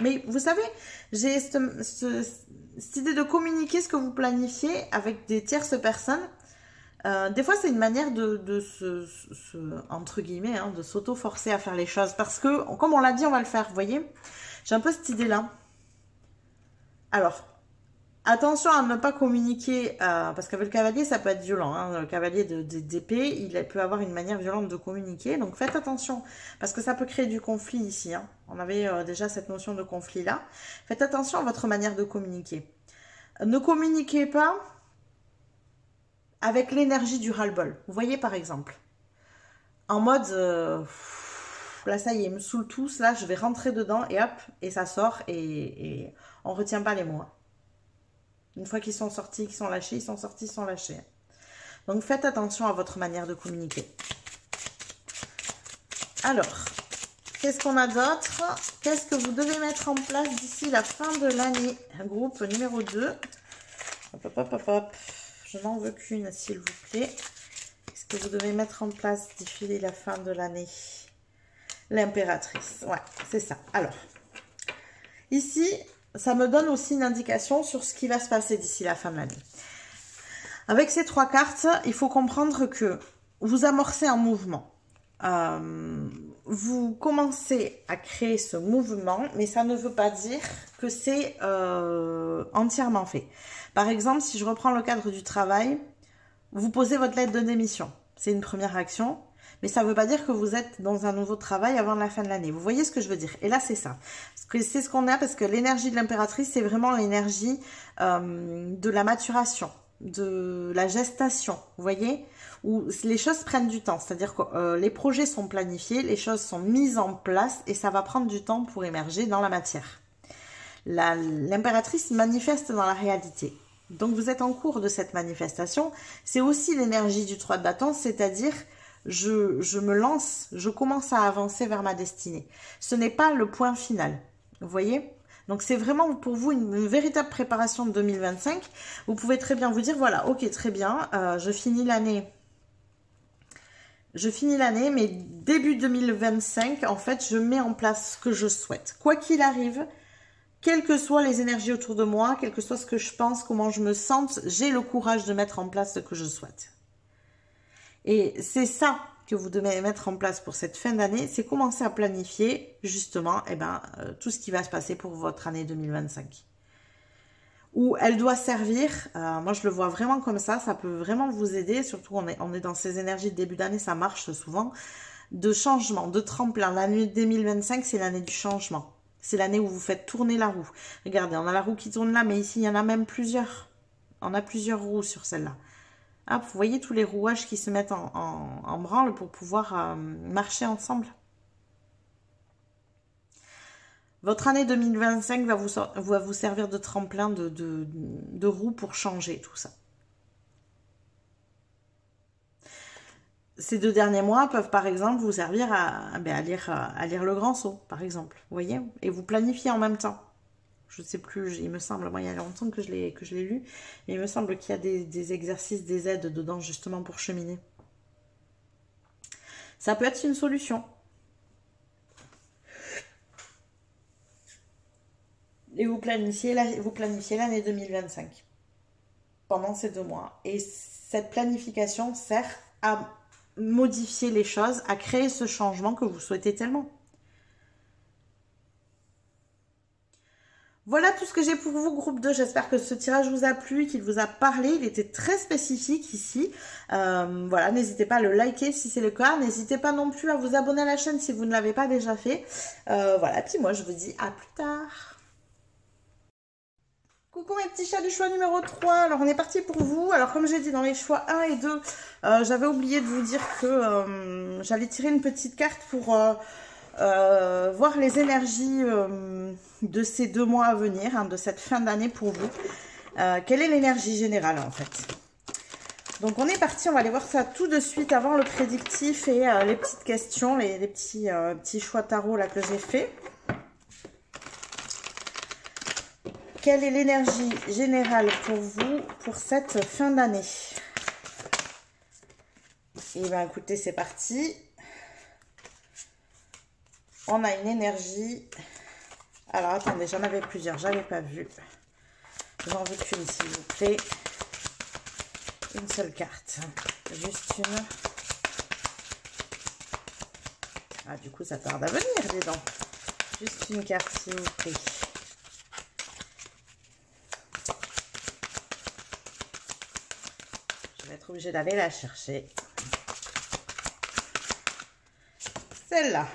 Mais vous savez, j'ai cette idée de communiquer ce que vous planifiez avec des tierces personnes. Des fois, c'est une manière entre guillemets, hein, de s'auto-forcer à faire les choses. Parce que, comme on l'a dit, on va le faire, vous voyez. J'ai un peu cette idée-là. Alors, attention à ne pas communiquer, parce qu'avec le cavalier, ça peut être violent. Hein, le cavalier d'épée, il peut avoir une manière violente de communiquer. Donc, faites attention, parce que ça peut créer du conflit ici. Hein. On avait déjà cette notion de conflit-là. Faites attention à votre manière de communiquer. Ne communiquez pas avec l'énergie du ras-le-bol. Vous voyez, par exemple, en mode, là, ça y est, il me saoule tous, là, je vais rentrer dedans, et hop, et ça sort, et on ne retient pas les mots. Une fois qu'ils sont sortis, qu'ils sont lâchés, ils sont sortis, ils sont lâchés. Donc, faites attention à votre manière de communiquer. Alors, qu'est-ce qu'on a d'autre? Qu'est-ce que vous devez mettre en place d'ici la fin de l'année? Groupe numéro 2. Hop, hop, hop, hop, hop. Je n'en veux qu'une, s'il vous plaît. Qu'est-ce que vous devez mettre en place d'ici la fin de l'année? L'impératrice. Ouais, c'est ça. Alors, ici, ça me donne aussi une indication sur ce qui va se passer d'ici la fin de l'année. Avec ces 3 cartes, il faut comprendre que vous amorcez un mouvement. Vous commencez à créer ce mouvement, mais ça ne veut pas dire que c'est entièrement fait. Par exemple, si je reprends le cadre du travail, vous posez votre lettre de démission. C'est une première action, mais ça ne veut pas dire que vous êtes dans un nouveau travail avant la fin de l'année. Vous voyez ce que je veux dire? Et là, c'est ça. C'est ce qu'on a, parce que l'énergie de l'impératrice, c'est vraiment l'énergie de la maturation, de la gestation, vous voyez? Où les choses prennent du temps, c'est-à-dire que les projets sont planifiés, les choses sont mises en place et ça va prendre du temps pour émerger dans la matière. L'impératrice manifeste dans la réalité. Donc vous êtes en cours de cette manifestation. C'est aussi l'énergie du 3 de bâton, c'est-à-dire je me lance, je commence à avancer vers ma destinée. Ce n'est pas le point final. Vous voyez? Donc c'est vraiment pour vous une véritable préparation de 2025. Vous pouvez très bien vous dire, voilà, ok, très bien, je finis l'année. Je finis l'année, mais début 2025, en fait, je mets en place ce que je souhaite. Quoi qu'il arrive, quelles que soient les énergies autour de moi, quel que soit ce que je pense, comment je me sente, j'ai le courage de mettre en place ce que je souhaite. Et c'est ça que vous devez mettre en place pour cette fin d'année, c'est commencer à planifier justement tout ce qui va se passer pour votre année 2025. Où elle doit servir, moi je le vois vraiment comme ça peut vraiment vous aider, surtout on est dans ces énergies de début d'année, ça marche souvent, de changement, de tremplin. L'année 2025, c'est l'année du changement. C'est l'année où vous faites tourner la roue. Regardez, on a la roue qui tourne là, mais ici il y en a même plusieurs. On a plusieurs roues sur celle-là. Hop, vous voyez tous les rouages qui se mettent en branle pour pouvoir marcher ensemble. Votre année 2025 va vous servir de tremplin de roues pour changer tout ça. Ces 2 derniers mois peuvent par exemple vous servir à lire le grand saut, par exemple. Vous voyez? Et vous planifiez en même temps. Je ne sais plus, il me semble, moi il y a longtemps que je l'ai lu, mais il me semble qu'il y a des exercices, des aides dedans justement pour cheminer. Ça peut être une solution. Et vous planifiez l'année 2025 pendant ces 2 mois. Et cette planification sert à modifier les choses, à créer ce changement que vous souhaitez tellement. Voilà tout ce que j'ai pour vous, groupe 2. J'espère que ce tirage vous a plu, qu'il vous a parlé. Il était très spécifique ici. Voilà, n'hésitez pas à le liker si c'est le cas. N'hésitez pas non plus à vous abonner à la chaîne si vous ne l'avez pas déjà fait. Voilà, puis moi je vous dis à plus tard. Coucou mes petits chats du choix numéro 3. Alors on est parti pour vous. Alors comme j'ai dit dans les choix 1 et 2, j'avais oublié de vous dire que j'allais tirer une petite carte pour voir les énergies de ces 2 mois à venir, hein, de cette fin d'année pour vous. Quelle est l'énergie générale en fait? Donc on est parti, on va aller voir ça tout de suite avant le prédictif et les petites questions, les petits choix tarot là que j'ai fait. Quelle est l'énergie générale pour vous pour cette fin d'année? Et bien écoutez, c'est parti. On a une énergie. Alors attendez, j'en avais plusieurs, j'avais pas vu. J'en veux qu'une s'il vous plaît. Une seule carte. Juste une. Ah du coup ça tarde à venir, dis donc. Juste une carte s'il vous plaît. Je vais être obligée d'aller la chercher. Celle-là.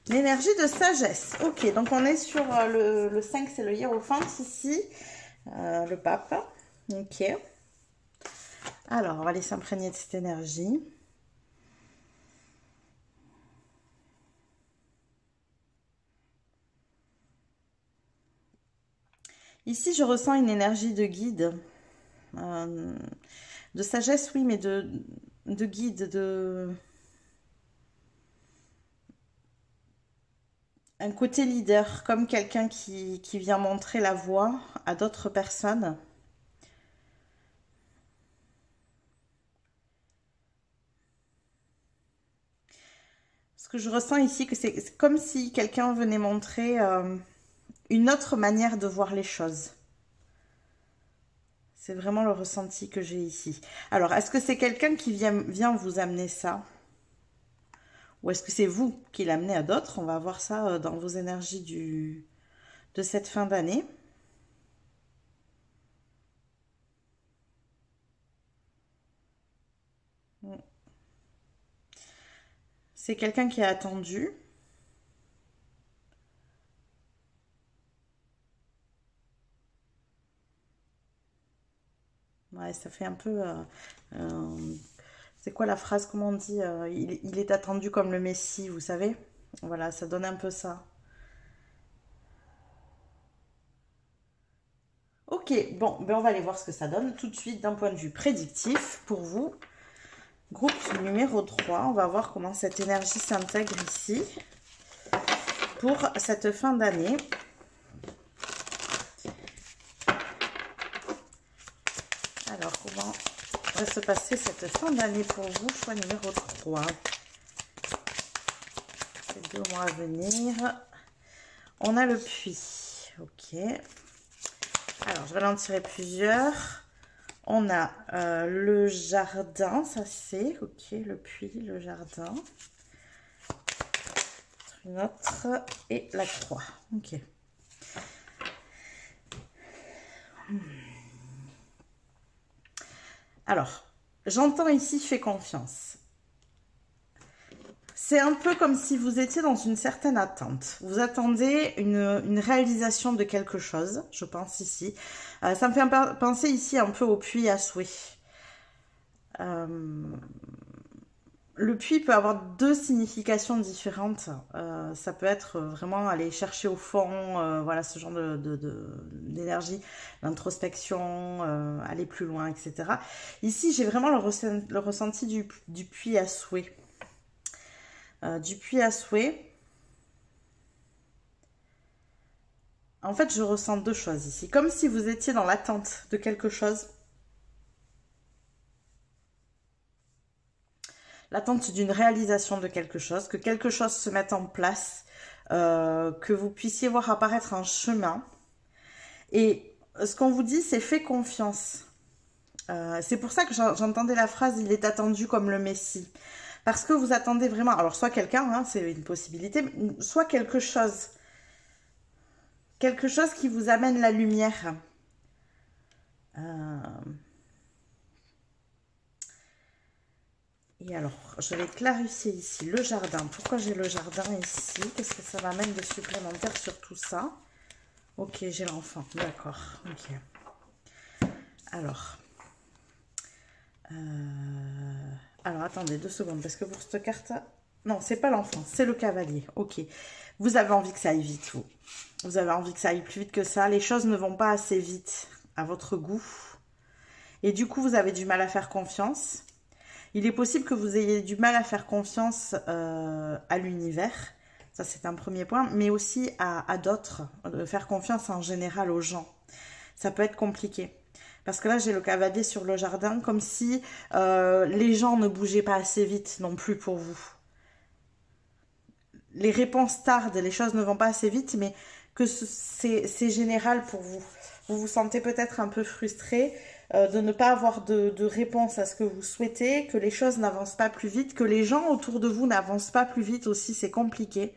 L'énergie de sagesse. Ok, donc on est sur le 5, c'est le hiérophante ici. Le pape. Ok. Alors, on va aller s'imprégner de cette énergie. Ici, je ressens une énergie de guide. De sagesse, oui, mais de guide, un côté leader, comme quelqu'un qui vient montrer la voie à d'autres personnes. Ce que je ressens ici, que c'est comme si quelqu'un venait montrer une autre manière de voir les choses. C'est vraiment le ressenti que j'ai ici. Alors, est-ce que c'est quelqu'un qui vient vous amener ça? Ou est-ce que c'est vous qui l'amenez à d'autres? On va voir ça dans vos énergies de cette fin d'année. C'est quelqu'un qui a attendu. Ouais, ça fait un peu... c'est quoi la phrase? Comment on dit? Il est attendu comme le Messie, vous savez? Voilà, ça donne un peu ça. Ok, bon, ben on va aller voir ce que ça donne tout de suite d'un point de vue prédictif pour vous. Groupe numéro 3, on va voir comment cette énergie s'intègre ici pour cette fin d'année. Alors, comment va se passer cette fin d'année pour vous, choix numéro 3. Ces 2 mois à venir. On a le puits. Ok. Alors, je vais en tirer plusieurs. On a le jardin, ça c'est. Ok, le puits, le jardin. Une autre. Et la croix. Ok. Alors, j'entends ici, fais confiance. C'est un peu comme si vous étiez dans une certaine attente. Vous attendez une réalisation de quelque chose, je pense ici. Ça me fait penser ici un peu au puits à souhait. Le puits peut avoir 2 significations différentes. Ça peut être vraiment aller chercher au fond, voilà, ce genre d'énergie, l'introspection, aller plus loin, etc. Ici, j'ai vraiment le ressenti du puits à souhait. Du puits à souhait. En fait, je ressens 2 choses ici. Comme si vous étiez dans l'attente de quelque chose. L'attente d'une réalisation de quelque chose. Que quelque chose se mette en place. Que vous puissiez voir apparaître un chemin. Et ce qu'on vous dit, c'est fais confiance. C'est pour ça que j'entendais la phrase « Il est attendu comme le Messie ». Parce que vous attendez vraiment, alors soit quelqu'un, hein, c'est une possibilité, soit quelque chose qui vous amène la lumière. Et alors, je vais clarifier ici le jardin. Pourquoi j'ai le jardin ici? Qu'est-ce que ça m'amène de supplémentaire sur tout ça? Ok, j'ai l'enfant, d'accord, ok. Alors... Alors, attendez 2 secondes, parce que pour cette carte... Non, c'est pas l'enfant, c'est le cavalier. Ok. Vous avez envie que ça aille vite, vous. Vous avez envie que ça aille plus vite que ça. Les choses ne vont pas assez vite à votre goût. Et du coup, vous avez du mal à faire confiance. Il est possible que vous ayez du mal à faire confiance à l'univers. Ça, c'est un premier point. Mais aussi à d'autres. Faire confiance en général aux gens. Ça peut être compliqué. Parce que là, j'ai le cavalier sur le jardin, comme si les gens ne bougeaient pas assez vite non plus pour vous. Les réponses tardent, les choses ne vont pas assez vite, mais que c'est général pour vous. Vous vous sentez peut-être un peu frustré de ne pas avoir de réponse à ce que vous souhaitez, que les choses n'avancent pas plus vite, que les gens autour de vous n'avancent pas plus vite aussi, c'est compliqué.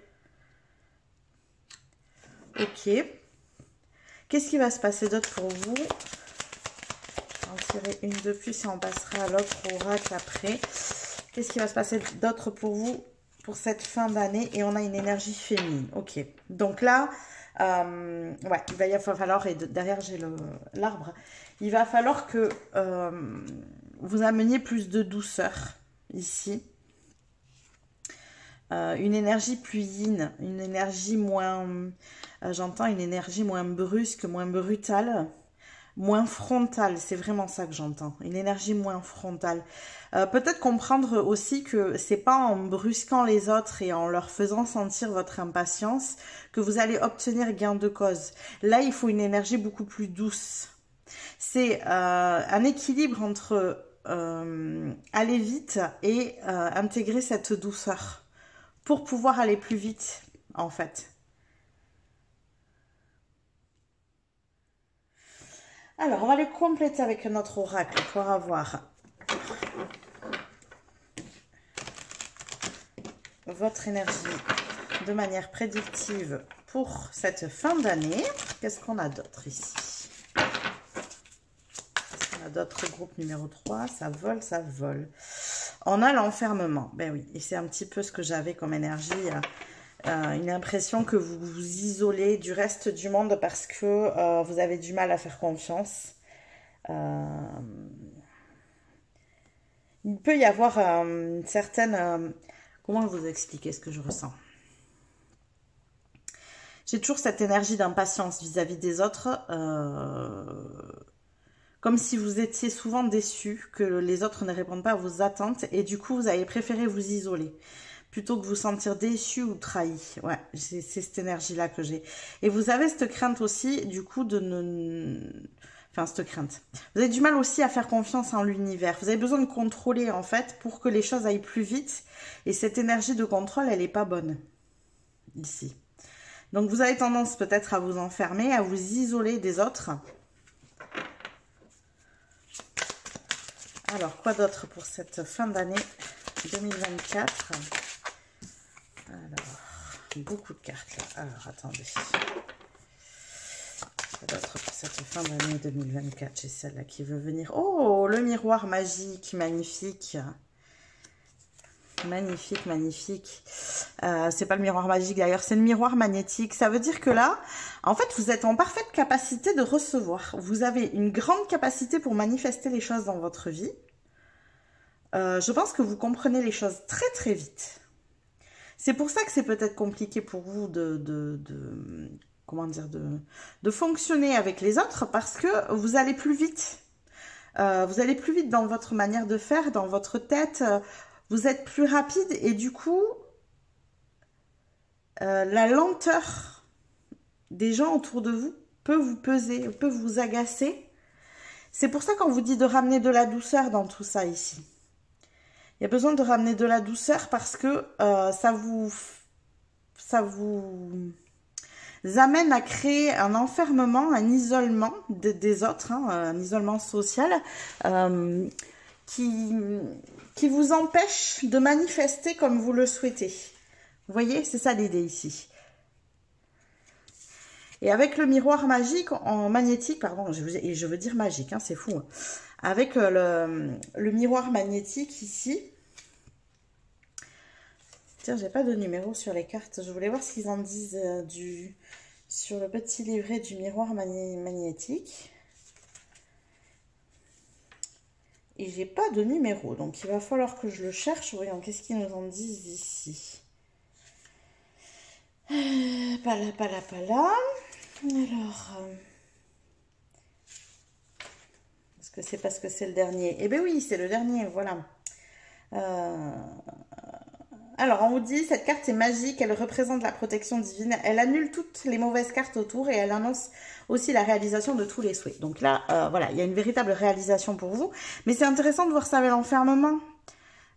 Ok. Qu'est-ce qui va se passer d'autre pour vous ? Tirer une de plus et on passera à l'autre oracle après. Qu'est-ce qui va se passer d'autre pour vous pour cette fin d'année? Et on a une énergie féminine. Ok. Donc là, ouais, il va falloir, et derrière j'ai l'arbre, il va falloir que vous ameniez plus de douceur ici. Une énergie plus yin, une énergie moins, j'entends une énergie moins brusque, moins brutale. Moins frontale, c'est vraiment ça que j'entends. Une énergie moins frontale. Peut-être comprendre aussi que c'est pas en brusquant les autres et en leur faisant sentir votre impatience que vous allez obtenir gain de cause. Là, il faut une énergie beaucoup plus douce. C'est un équilibre entre aller vite et intégrer cette douceur pour pouvoir aller plus vite, en fait. Alors, on va les compléter avec notre oracle pour avoir votre énergie de manière prédictive pour cette fin d'année. Qu'est-ce qu'on a d'autre ici? Qu'est-ce qu'on a d'autre? Groupe numéro 3, ça vole, ça vole. On a l'enfermement. Ben oui, et c'est un petit peu ce que j'avais comme énergie. Une impression que vous vous isolez du reste du monde parce que vous avez du mal à faire confiance. Il peut y avoir une certaine... comment vous expliquer ce que je ressens? J'ai toujours cette énergie d'impatience vis-à-vis des autres. comme si vous étiez souvent déçu, que les autres ne répondent pas à vos attentes, et du coup, vous avez préféré vous isoler, plutôt que vous sentir déçu ou trahi. Ouais, c'est cette énergie-là que j'ai. Et vous avez cette crainte aussi, du coup, de ne... Enfin, cette crainte. Vous avez du mal aussi à faire confiance en l'univers. Vous avez besoin de contrôler, en fait, pour que les choses aillent plus vite. Et cette énergie de contrôle, elle n'est pas bonne, ici. Donc, vous avez tendance peut-être à vous enfermer, à vous isoler des autres. Alors, quoi d'autre pour cette fin d'année 2024? Alors, beaucoup de cartes, là. Alors, attendez. D'autres pour cette fin d'année 2024, j'ai celle-là qui veut venir. Oh, le miroir magique, magnifique. Magnifique, magnifique. C'est pas le miroir magique d'ailleurs, c'est le miroir magnétique. Ça veut dire que là, en fait, vous êtes en parfaite capacité de recevoir. Vous avez une grande capacité pour manifester les choses dans votre vie. Je pense que vous comprenez les choses très très vite. C'est pour ça que c'est peut-être compliqué pour vous comment dire, de fonctionner avec les autres, parce que vous allez plus vite. Vous allez plus vite dans votre manière de faire, dans votre tête. Vous êtes plus rapide et du coup, la lenteur des gens autour de vous peut vous peser, peut vous agacer. C'est pour ça qu'on vous dit de ramener de la douceur dans tout ça ici. Il y a besoin de ramener de la douceur parce que ça vous amène à créer un enfermement, un isolement des autres, hein, un isolement social qui vous empêche de manifester comme vous le souhaitez. Vous voyez, c'est ça l'idée ici. Et avec le miroir magique, en magnétique, pardon, je veux dire magique, hein, c'est fou. Hein. Avec le miroir magnétique ici, tiens, j'ai pas de numéro sur les cartes. Je voulais voir ce qu'ils en disent sur le petit livret du miroir magnétique. Et j'ai pas de numéro, donc il va falloir que je le cherche. Voyons, qu'est-ce qu'ils nous en disent ici. Pas là. Alors, est-ce que c'est parce que c'est le dernier? Eh bien oui, c'est le dernier, voilà. Alors, on vous dit, cette carte est magique, elle représente la protection divine, elle annule toutes les mauvaises cartes autour et elle annonce aussi la réalisation de tous les souhaits. Donc là, voilà, il y a une véritable réalisation pour vous. Mais c'est intéressant de voir ça avec l'enfermement.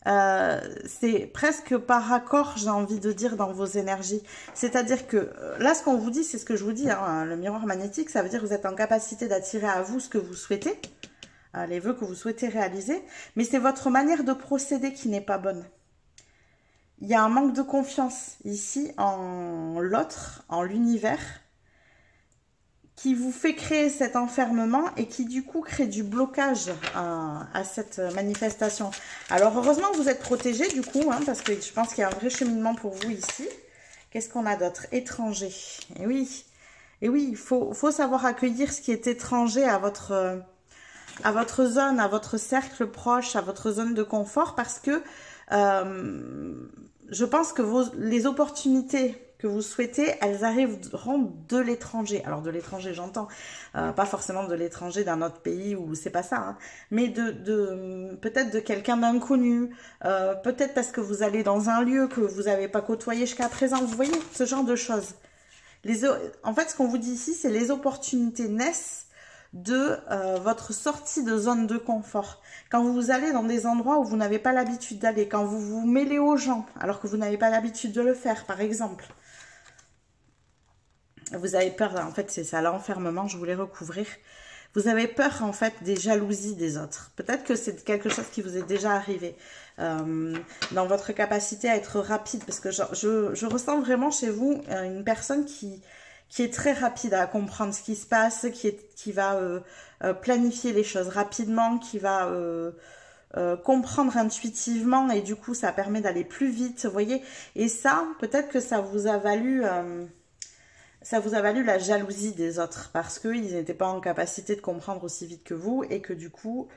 C'est presque par accord, j'ai envie de dire, dans vos énergies. C'est-à-dire que là, ce qu'on vous dit, c'est ce que je vous dis, hein, le miroir magnétique, ça veut dire que vous êtes en capacité d'attirer à vous ce que vous souhaitez, les vœux que vous souhaitez réaliser, mais c'est votre manière de procéder qui n'est pas bonne. Il y a un manque de confiance ici en l'autre, en l'univers, qui vous fait créer cet enfermement et qui du coup crée du blocage à cette manifestation. Alors heureusement que vous êtes protégé du coup, hein, parce que je pense qu'il y a un vrai cheminement pour vous ici. Qu'est-ce qu'on a d'autre? Étranger. Et oui, il faut savoir accueillir ce qui est étranger à votre zone, à votre cercle proche, à votre zone de confort, parce que je pense que les opportunités que vous souhaitez, elles arriveront de l'étranger. Alors de l'étranger, j'entends, pas forcément de l'étranger d'un autre pays où c'est pas ça, hein, mais peut-être de quelqu'un d'inconnu, peut-être parce que vous allez dans un lieu que vous n'avez pas côtoyé jusqu'à présent. Vous voyez, ce genre de choses. En fait, ce qu'on vous dit ici, c'est les opportunités naissent de votre sortie de zone de confort. Quand vous allez dans des endroits où vous n'avez pas l'habitude d'aller, quand vous vous mêlez aux gens alors que vous n'avez pas l'habitude de le faire, par exemple. Vous avez peur, en fait, c'est ça, l'enfermement, je voulais recouvrir. Vous avez peur, en fait, des jalousies des autres. Peut-être que c'est quelque chose qui vous est déjà arrivé dans votre capacité à être rapide, parce que je ressens vraiment chez vous une personne qui est très rapide à comprendre ce qui se passe, qui va planifier les choses rapidement, qui va comprendre intuitivement, et du coup ça permet d'aller plus vite, vous voyez. Et ça, peut-être que ça vous a valu la jalousie des autres, parce qu'ils n'étaient pas en capacité de comprendre aussi vite que vous, et que du coup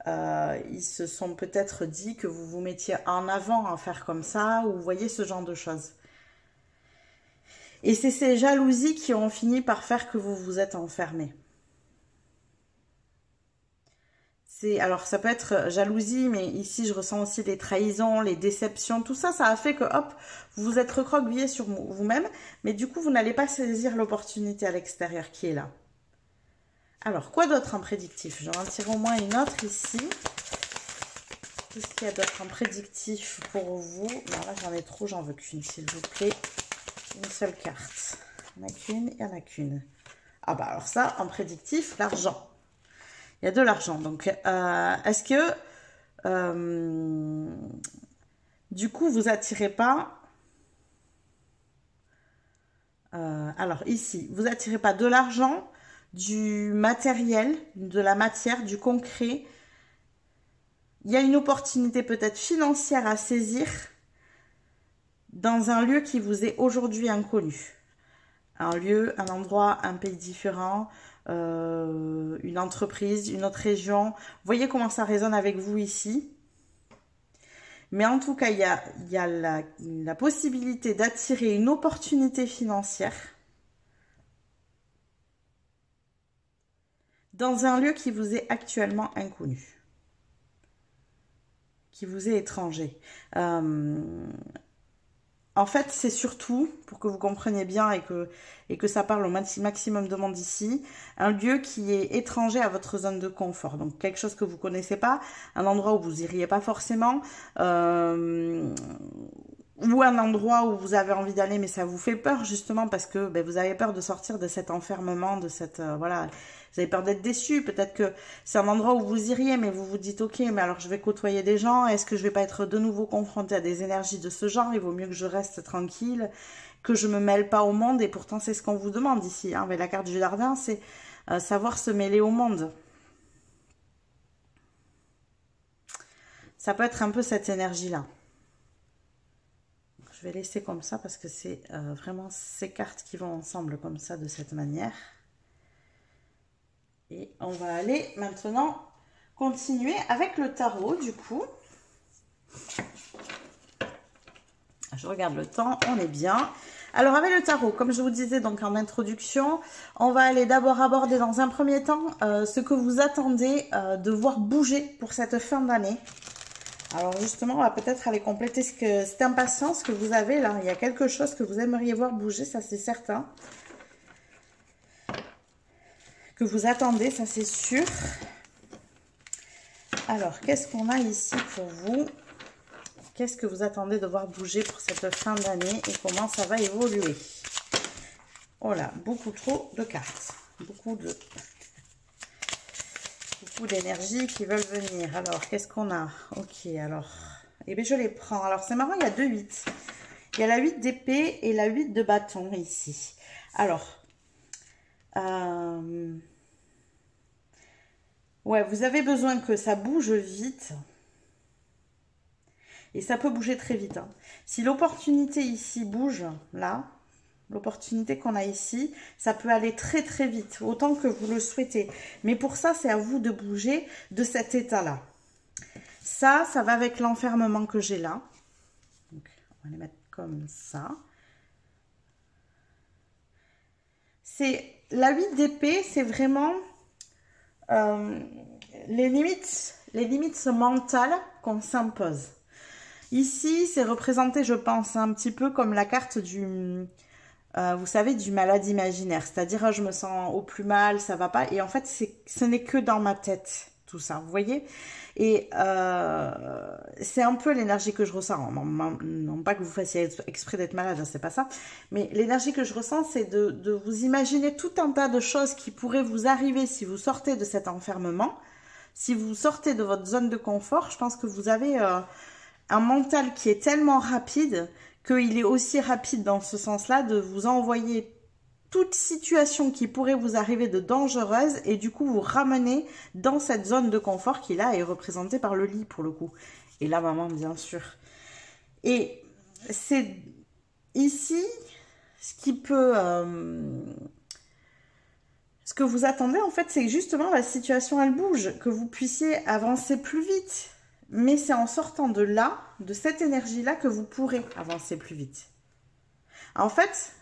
ils se sont peut-être dit que vous vous mettiez en avant à faire comme ça, ou vous voyez, ce genre de choses. Et c'est ces jalousies qui ont fini par faire que vous vous êtes enfermé. Alors ça peut être jalousie, mais ici je ressens aussi les trahisons, les déceptions, tout ça, ça a fait que hop, vous vous êtes recroquevillé sur vous-même, mais du coup vous n'allez pas saisir l'opportunité à l'extérieur qui est là. Alors quoi d'autre en prédictif? J'en tire au moins une autre ici. Qu'est-ce qu'il y a d'autre en prédictif pour vous? Non, là j'en ai trop, j'en veux qu'une s'il vous plaît. Une seule carte. Il n'y en a qu'une, il n'y en a qu'une. Ah bah alors ça, en prédictif, l'argent. Il y a de l'argent. Donc, est-ce que, du coup, vous attirez pas... alors, ici, vous attirez pas de l'argent, du matériel, de la matière, du concret. Il y a une opportunité peut-être financière à saisir dans un lieu qui vous est aujourd'hui inconnu. Un lieu, un endroit, un pays différent... une entreprise, une autre région. Vous voyez comment ça résonne avec vous ici. Mais en tout cas, il y a la possibilité d'attirer une opportunité financière dans un lieu qui vous est actuellement inconnu, qui vous est étranger. En fait, c'est surtout, pour que vous compreniez bien et que ça parle au maximum de monde ici, un lieu qui est étranger à votre zone de confort. Donc, quelque chose que vous ne connaissez pas, un endroit où vous n'iriez pas forcément, ou un endroit où vous avez envie d'aller, mais ça vous fait peur, justement, parce que ben, vous avez peur de sortir de cet enfermement, de cette... voilà, vous avez peur d'être déçu. Peut-être que c'est un endroit où vous iriez, mais vous vous dites, ok, mais alors je vais côtoyer des gens, est-ce que je vais pas être de nouveau confrontée à des énergies de ce genre? Il vaut mieux que je reste tranquille, que je me mêle pas au monde, et pourtant c'est ce qu'on vous demande ici. Hein. Mais la carte du jardin, c'est savoir se mêler au monde. Ça peut être un peu cette énergie-là. Je vais laisser comme ça parce que c'est vraiment ces cartes qui vont ensemble comme ça, de cette manière. Et on va aller maintenant continuer avec le tarot, du coup. Je regarde le temps, on est bien. Alors, avec le tarot, comme je vous disais donc en introduction, on va aller d'abord aborder dans un premier temps ce que vous attendez de voir bouger pour cette fin d'année. Alors justement, on va peut-être aller compléter cette impatience que vous avez là. Il y a quelque chose que vous aimeriez voir bouger, ça c'est certain. Que vous attendez, ça c'est sûr. Alors, qu'est-ce qu'on a ici pour vous? Qu'est-ce que vous attendez de voir bouger pour cette fin d'année et comment ça va évoluer? Oh là, beaucoup trop de cartes. Beaucoup d'énergie qui veulent venir. Alors, qu'est-ce qu'on a? Ok, alors... Eh bien, je les prends. Alors, c'est marrant, il y a 2 8. Il y a la 8 d'épée et la 8 de bâton ici. Alors... ouais, vous avez besoin que ça bouge vite. Et ça peut bouger très vite. Hein. Si l'opportunité ici bouge, là... L'opportunité qu'on a ici, ça peut aller très très vite, autant que vous le souhaitez. Mais pour ça, c'est à vous de bouger de cet état-là. Ça va avec l'enfermement que j'ai là. Donc, on va les mettre comme ça. C'est la 8 d'épée, c'est vraiment les limites mentales qu'on s'impose. Ici, c'est représenté, je pense, un petit peu comme la carte du... vous savez, du malade imaginaire, c'est-à-dire je me sens au plus mal, ça va pas, et en fait ce n'est que dans ma tête tout ça, vous voyez, et c'est un peu l'énergie que je ressens, non pas que vous fassiez exprès d'être malade, c'est pas ça, mais l'énergie que je ressens, c'est de vous imaginer tout un tas de choses qui pourraient vous arriver si vous sortez de cet enfermement, si vous sortez de votre zone de confort. Je pense que vous avez un mental qui est tellement rapide qu'il est aussi rapide dans ce sens-là de vous envoyer toute situation qui pourrait vous arriver de dangereuse et du coup vous ramener dans cette zone de confort qui là est représentée par le lit pour le coup. Et la maman bien sûr. Et c'est ici ce qui peut... ce que vous attendez en fait, c'est justement la situation elle bouge, que vous puissiez avancer plus vite. Mais c'est en sortant de là, de cette énergie-là, que vous pourrez avancer plus vite. En fait,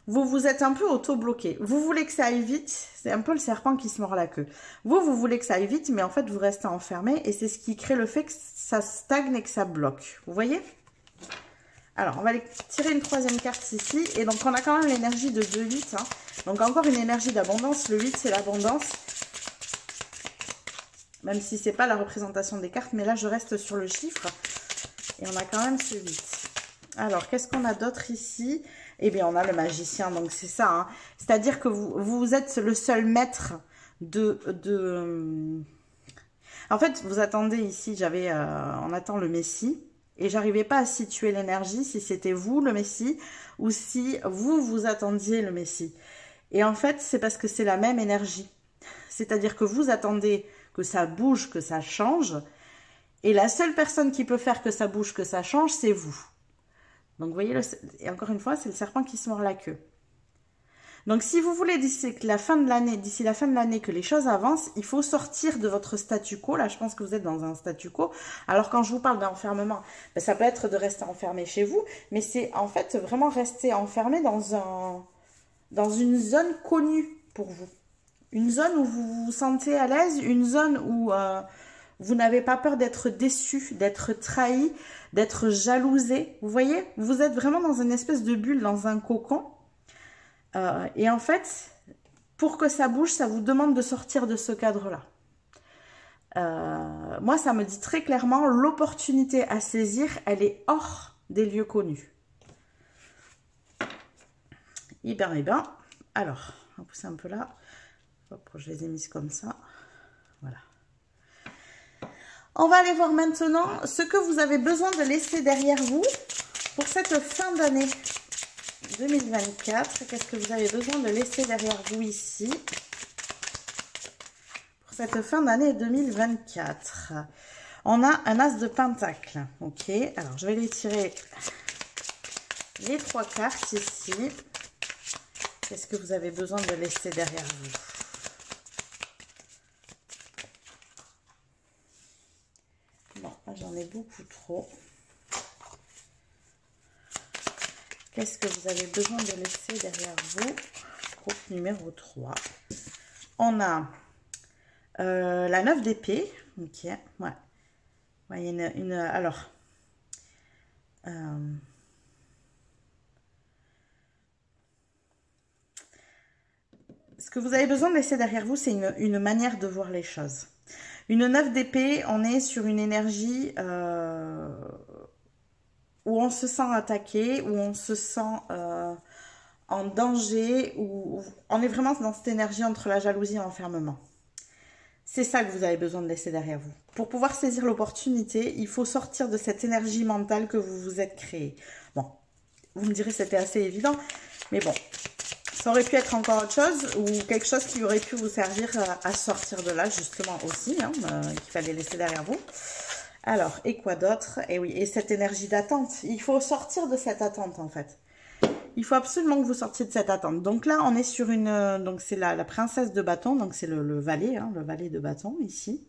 vous vous êtes un peu auto-bloqué. Vous voulez que ça aille vite, c'est un peu le serpent qui se mord la queue. Vous voulez que ça aille vite, mais en fait, vous restez enfermé et c'est ce qui crée le fait que ça stagne et que ça bloque. Vous voyez? Alors, on va aller tirer une troisième carte ici. Et donc, on a quand même l'énergie de 2-8. Hein. Donc, encore une énergie d'abondance. Le 8, c'est l'abondance. Même si c'est pas la représentation des cartes. Mais là, je reste sur le chiffre. Et on a quand même ce 8. Alors, qu'est-ce qu'on a d'autre ici? Eh bien, on a le magicien. Donc, c'est ça. Hein. C'est-à-dire que vous êtes le seul maître En fait, vous attendez ici. On attend le Messie. Et j'arrivais pas à situer l'énergie, si c'était vous le Messie, ou si vous attendiez le Messie. Et en fait, c'est parce que c'est la même énergie. C'est-à-dire que vous attendez que ça bouge, que ça change. Et la seule personne qui peut faire que ça bouge, que ça change, c'est vous. Donc, vous voyez, et encore une fois, c'est le serpent qui se mord la queue. Donc, si vous voulez d'ici la fin de l'année, que les choses avancent, il faut sortir de votre statu quo. Là, je pense que vous êtes dans un statu quo. Alors, quand je vous parle d'enfermement, ben, ça peut être de rester enfermé chez vous, mais c'est en fait vraiment rester enfermé dans une zone connue pour vous. Une zone où vous vous sentez à l'aise, une zone où vous n'avez pas peur d'être déçu, d'être trahi, d'être jalousé. Vous voyez, vous êtes vraiment dans une espèce de bulle, dans un cocon. Et en fait, pour que ça bouge, ça vous demande de sortir de ce cadre-là. Moi, ça me dit très clairement, l'opportunité à saisir, elle est hors des lieux connus. Eh bien, alors, on va pousser un peu là. Hop, je les ai mises comme ça. Voilà. On va aller voir maintenant ce que vous avez besoin de laisser derrière vous pour cette fin d'année 2024. Qu'est-ce que vous avez besoin de laisser derrière vous ici pour cette fin d'année 2024? On a un as de pentacle. Ok, alors je vais les tirer les 3 cartes ici. Qu'est-ce que vous avez besoin de laisser derrière vous? Bon, j'en ai beaucoup trop. Qu'est-ce que vous avez besoin de laisser derrière vous? Groupe numéro 3. On a la 9 d'épée. Ok, ouais. Ouais, il y a alors, ce que vous avez besoin de laisser derrière vous, c'est une manière de voir les choses. Une 9 d'épée, on est sur une énergie où on se sent attaqué, où on se sent en danger, où on est vraiment dans cette énergie entre la jalousie et l'enfermement. C'est ça que vous avez besoin de laisser derrière vous. Pour pouvoir saisir l'opportunité, il faut sortir de cette énergie mentale que vous vous êtes créée. Bon, vous me direz que c'était assez évident, mais bon, ça aurait pu être encore autre chose ou quelque chose qui aurait pu vous servir à sortir de là, justement aussi, hein, qu'il fallait laisser derrière vous. Alors, et quoi d'autre? Et oui, et cette énergie d'attente. Il faut sortir de cette attente, en fait. Il faut absolument que vous sortiez de cette attente. Donc là, on est sur une... Donc c'est la princesse de bâton. Donc c'est le valet, hein, le valet de bâton, ici.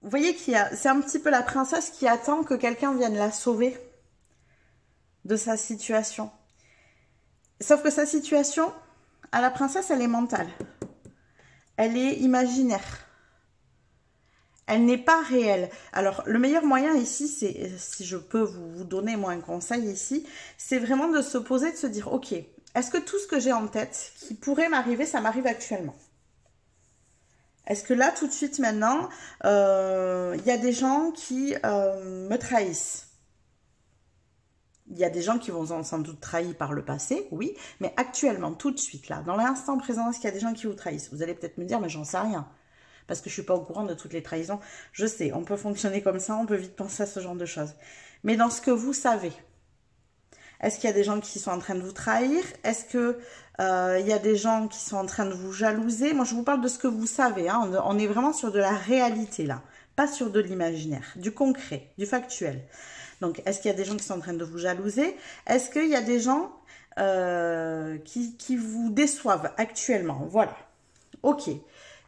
Vous voyez c'est un petit peu la princesse qui attend que quelqu'un vienne la sauver de sa situation. Sauf que sa situation, à la princesse, elle est mentale. Elle est imaginaire. Elle n'est pas réelle. Alors, le meilleur moyen ici, c'est, si je peux vous donner moi un conseil ici, c'est vraiment de se poser, de se dire, ok, est-ce que tout ce que j'ai en tête qui pourrait m'arriver, ça m'arrive actuellement? Est-ce que là, tout de suite, maintenant, y a des gens qui me trahissent? Il y a des gens qui vont sans doute trahir par le passé, oui, mais actuellement, tout de suite, là, dans l'instant présent, est-ce qu'il y a des gens qui vous trahissent? Vous allez peut-être me dire, mais j'en sais rien. Parce que je ne suis pas au courant de toutes les trahisons. Je sais, on peut fonctionner comme ça, on peut vite penser à ce genre de choses. Mais dans ce que vous savez, est-ce qu'il y a des gens qui sont en train de vous trahir? Est-ce qu'il y a des gens qui sont en train de vous jalouser? Moi, je vous parle de ce que vous savez. Hein. On est vraiment sur de la réalité, là. Pas sur de l'imaginaire, du concret, du factuel. Donc, est-ce qu'il y a des gens qui sont en train de vous jalouser? Est-ce qu'il y a des gens qui vous déçoivent actuellement? Voilà. Ok.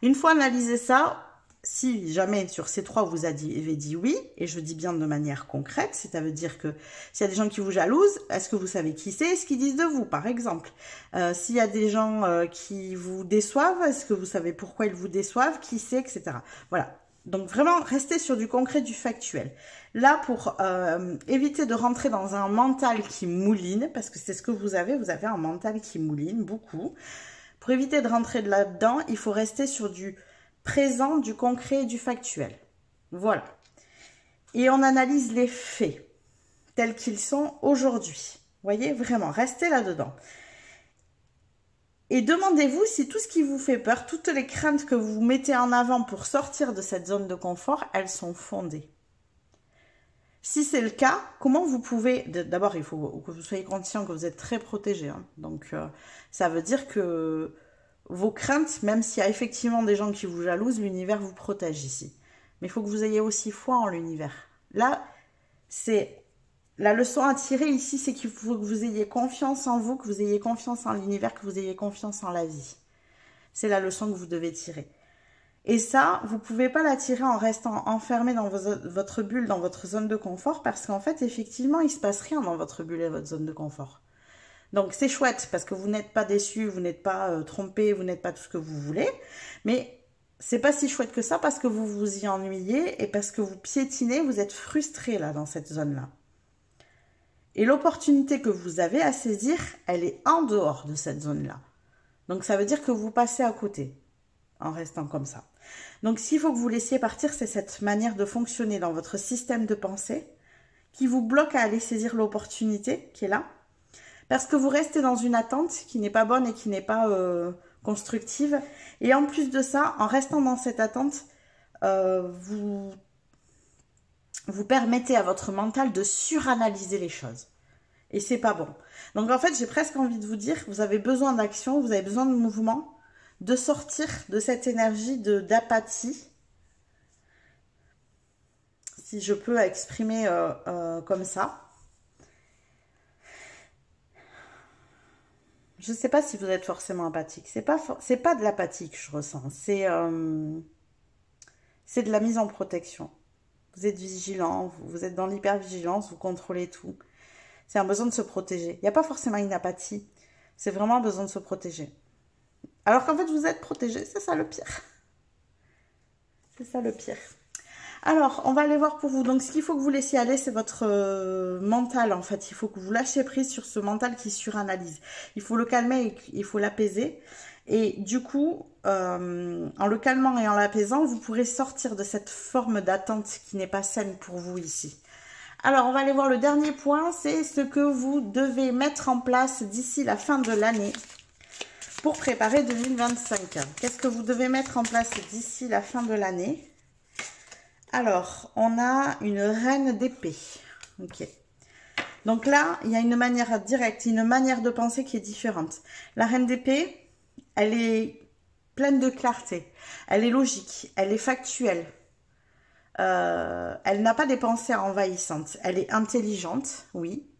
Une fois analysé ça, si jamais sur ces 3 vous avez dit oui, et je dis bien de manière concrète, ça veut dire que s'il y a des gens qui vous jalousent, est-ce que vous savez qui c'est, ce qu'ils disent de vous, par exemple. S'il y a des gens qui vous déçoivent, est-ce que vous savez pourquoi ils vous déçoivent, qui c'est, etc. Voilà. Donc vraiment, restez sur du concret, du factuel. Là, pour éviter de rentrer dans un mental qui mouline, parce que c'est ce que vous avez un mental qui mouline beaucoup. Pour éviter de rentrer là-dedans, il faut rester sur du présent, du concret et du factuel. Voilà. Et on analyse les faits tels qu'ils sont aujourd'hui. Voyez, vraiment, restez là-dedans. Et demandez-vous si tout ce qui vous fait peur, toutes les craintes que vous mettez en avant pour sortir de cette zone de confort, elles sont fondées. Si c'est le cas, comment vous pouvez... D'abord, il faut que vous soyez conscient que vous êtes très protégé. Hein. Donc, ça veut dire que vos craintes, même s'il y a effectivement des gens qui vous jalousent, l'univers vous protège ici. Mais il faut que vous ayez aussi foi en l'univers. Là, c'est la leçon à tirer ici, c'est qu'il faut que vous ayez confiance en vous, que vous ayez confiance en l'univers, que vous ayez confiance en la vie. C'est la leçon que vous devez tirer. Et ça, vous ne pouvez pas la tirer en restant enfermé dans votre bulle, dans votre zone de confort, parce qu'en fait, effectivement, il ne se passe rien dans votre bulle et votre zone de confort. Donc, c'est chouette, parce que vous n'êtes pas déçu, vous n'êtes pas trompé, vous n'êtes pas tout ce que vous voulez, mais c'est pas si chouette que ça, parce que vous vous y ennuyez, et parce que vous piétinez, vous êtes frustré, là, dans cette zone-là. Et l'opportunité que vous avez à saisir, elle est en dehors de cette zone-là. Donc, ça veut dire que vous passez à côté, en restant comme ça. Donc, s'il faut que vous laissiez partir, c'est cette manière de fonctionner dans votre système de pensée qui vous bloque à aller saisir l'opportunité qui est là. Parce que vous restez dans une attente qui n'est pas bonne et qui n'est pas constructive. Et en plus de ça, en restant dans cette attente, vous permettez à votre mental de suranalyser les choses. Et c'est pas bon. Donc en fait, j'ai presque envie de vous dire, vous avez besoin d'action, vous avez besoin de mouvement, de sortir de cette énergie d'apathie. Si je peux exprimer comme ça. Je ne sais pas si vous êtes forcément apathique. C'est pas de l'apathie que je ressens. C'est de la mise en protection. Vous êtes vigilant, vous êtes dans l'hypervigilance, vous contrôlez tout. C'est un besoin de se protéger. Il n'y a pas forcément une apathie. C'est vraiment un besoin de se protéger. Alors qu'en fait, vous êtes protégé. C'est ça le pire. C'est ça le pire. Alors, on va aller voir pour vous. Donc, ce qu'il faut que vous laissiez aller, c'est votre mental, en fait. Il faut que vous lâchiez prise sur ce mental qui suranalyse. Il faut le calmer et il faut l'apaiser. Et du coup, en le calmant et en l'apaisant, vous pourrez sortir de cette forme d'attente qui n'est pas saine pour vous ici. Alors, on va aller voir le dernier point. C'est ce que vous devez mettre en place d'ici la fin de l'année pour préparer 2025. Qu'est-ce que vous devez mettre en place d'ici la fin de l'année ? Alors, on a une reine d'épée. Ok. Donc là, il y a une manière directe, une manière de penser qui est différente. La reine d'épée, elle est pleine de clarté. Elle est logique, elle est factuelle. Elle n'a pas des pensées envahissantes. Elle est intelligente, oui.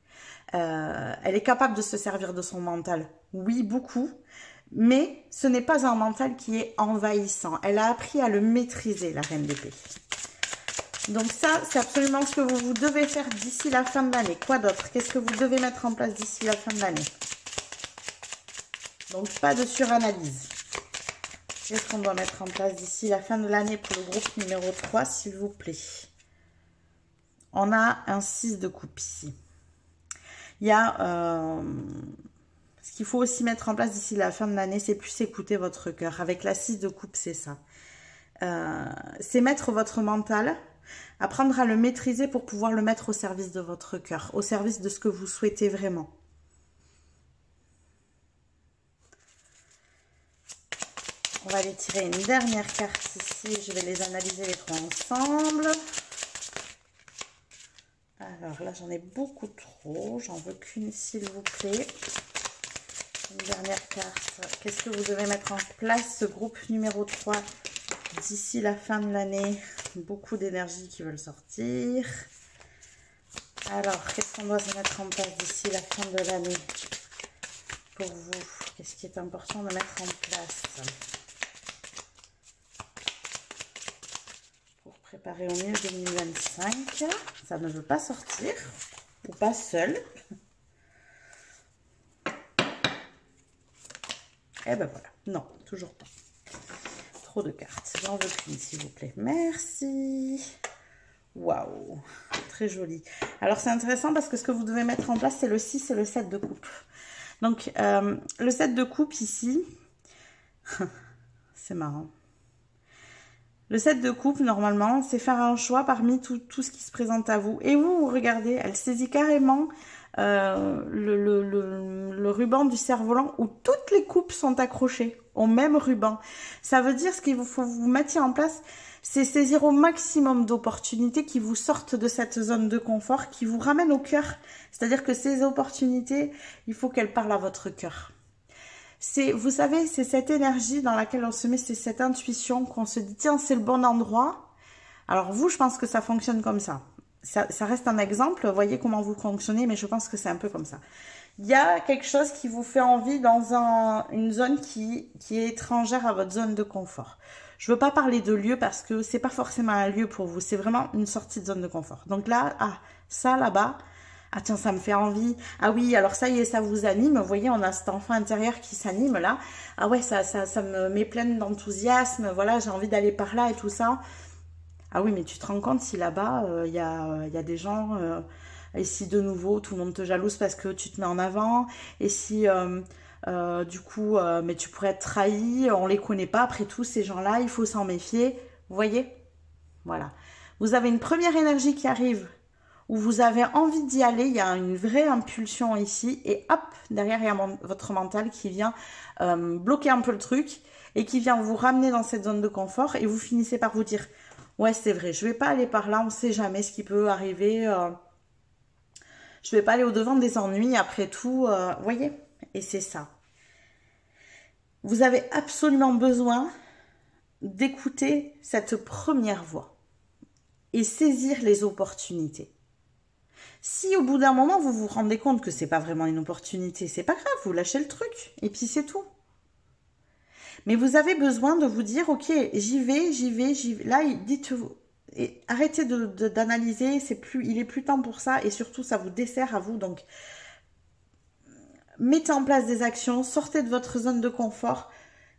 Elle est capable de se servir de son mental, oui, beaucoup. Mais ce n'est pas un mental qui est envahissant. Elle a appris à le maîtriser, la reine d'épée. Donc ça, c'est absolument ce que vous devez faire d'ici la fin de l'année. Quoi d'autre? Qu'est-ce que vous devez mettre en place d'ici la fin de l'année? Donc pas de suranalyse. Qu'est-ce qu'on doit mettre en place d'ici la fin de l'année pour le groupe numéro 3, s'il vous plaît? On a un 6 de coupe ici. Il y a... ce qu'il faut aussi mettre en place d'ici la fin de l'année, c'est plus écouter votre cœur. Avec la 6 de coupe, c'est ça. C'est mettre votre mental... Apprendre à le maîtriser pour pouvoir le mettre au service de votre cœur, au service de ce que vous souhaitez vraiment. On va aller tirer une dernière carte ici. Je vais les analyser les trois ensemble. Alors là, j'en ai beaucoup trop. J'en veux qu'une, s'il vous plaît. Une dernière carte. Qu'est-ce que vous devez mettre en place, ce groupe numéro 3 d'ici la fin de l'année? Beaucoup d'énergie qui veulent sortir. Alors, qu'est-ce qu'on doit se mettre en place d'ici la fin de l'année pour vous? Qu'est-ce qui est important de mettre en place? Préparer au mieux 2025. Ça ne veut pas sortir. Ou pas seul. Et ben voilà. Non, toujours pas. Trop de cartes. J'en veux qu'une, s'il vous plaît. Merci. Waouh. Très joli. Alors, c'est intéressant parce que ce que vous devez mettre en place, c'est le 6 et le 7 de coupe. Donc, le 7 de coupe ici, c'est marrant. Le 7 de coupe, normalement, c'est faire un choix parmi tout ce qui se présente à vous. Et vous regardez, elle saisit carrément le ruban du cerf-volant où toutes les coupes sont accrochées au même ruban. Ça veut dire ce qu'il faut vous mettre en place, c'est saisir au maximum d'opportunités qui vous sortent de cette zone de confort, qui vous ramènent au cœur. C'est-à-dire que ces opportunités, il faut qu'elles parlent à votre cœur. Vous savez, c'est cette énergie dans laquelle on se met, c'est cette intuition qu'on se dit, tiens, c'est le bon endroit. Alors vous, je pense que ça fonctionne comme ça. Ça reste un exemple, voyez comment vous fonctionnez, mais je pense que c'est un peu comme ça. Il y a quelque chose qui vous fait envie dans une zone qui est étrangère à votre zone de confort. Je ne veux pas parler de lieu parce que c'est pas forcément un lieu pour vous, c'est vraiment une sortie de zone de confort. Donc là, ça là-bas, ah tiens, ça me fait envie. Ah oui, alors ça y est, ça vous anime. Vous voyez, on a cet enfant intérieur qui s'anime là. Ah ouais, ça me met pleine d'enthousiasme. Voilà, j'ai envie d'aller par là et tout ça. Ah oui, mais tu te rends compte si là-bas, il y a des gens... et si de nouveau, tout le monde te jalouse parce que tu te mets en avant. Et si, du coup, mais tu pourrais être trahi. On les connaît pas. Après tout, ces gens-là, il faut s'en méfier. Vous voyez? Voilà. Vous avez une première énergie qui arrive où vous avez envie d'y aller, il y a une vraie impulsion ici, et hop, derrière il y a votre mental qui vient bloquer un peu le truc, et qui vient vous ramener dans cette zone de confort, et vous finissez par vous dire, ouais c'est vrai, je vais pas aller par là, on sait jamais ce qui peut arriver, je vais pas aller au-devant des ennuis, après tout, voyez, et c'est ça. Vous avez absolument besoin d'écouter cette première voix, et saisir les opportunités. Si au bout d'un moment, vous vous rendez compte que c'est pas vraiment une opportunité, c'est pas grave, vous lâchez le truc, et puis c'est tout. Mais vous avez besoin de vous dire, ok, j'y vais. Là, dites-vous, et arrêtez d'analyser, il est plus temps pour ça, et surtout, ça vous dessert à vous. Donc, mettez en place des actions, sortez de votre zone de confort.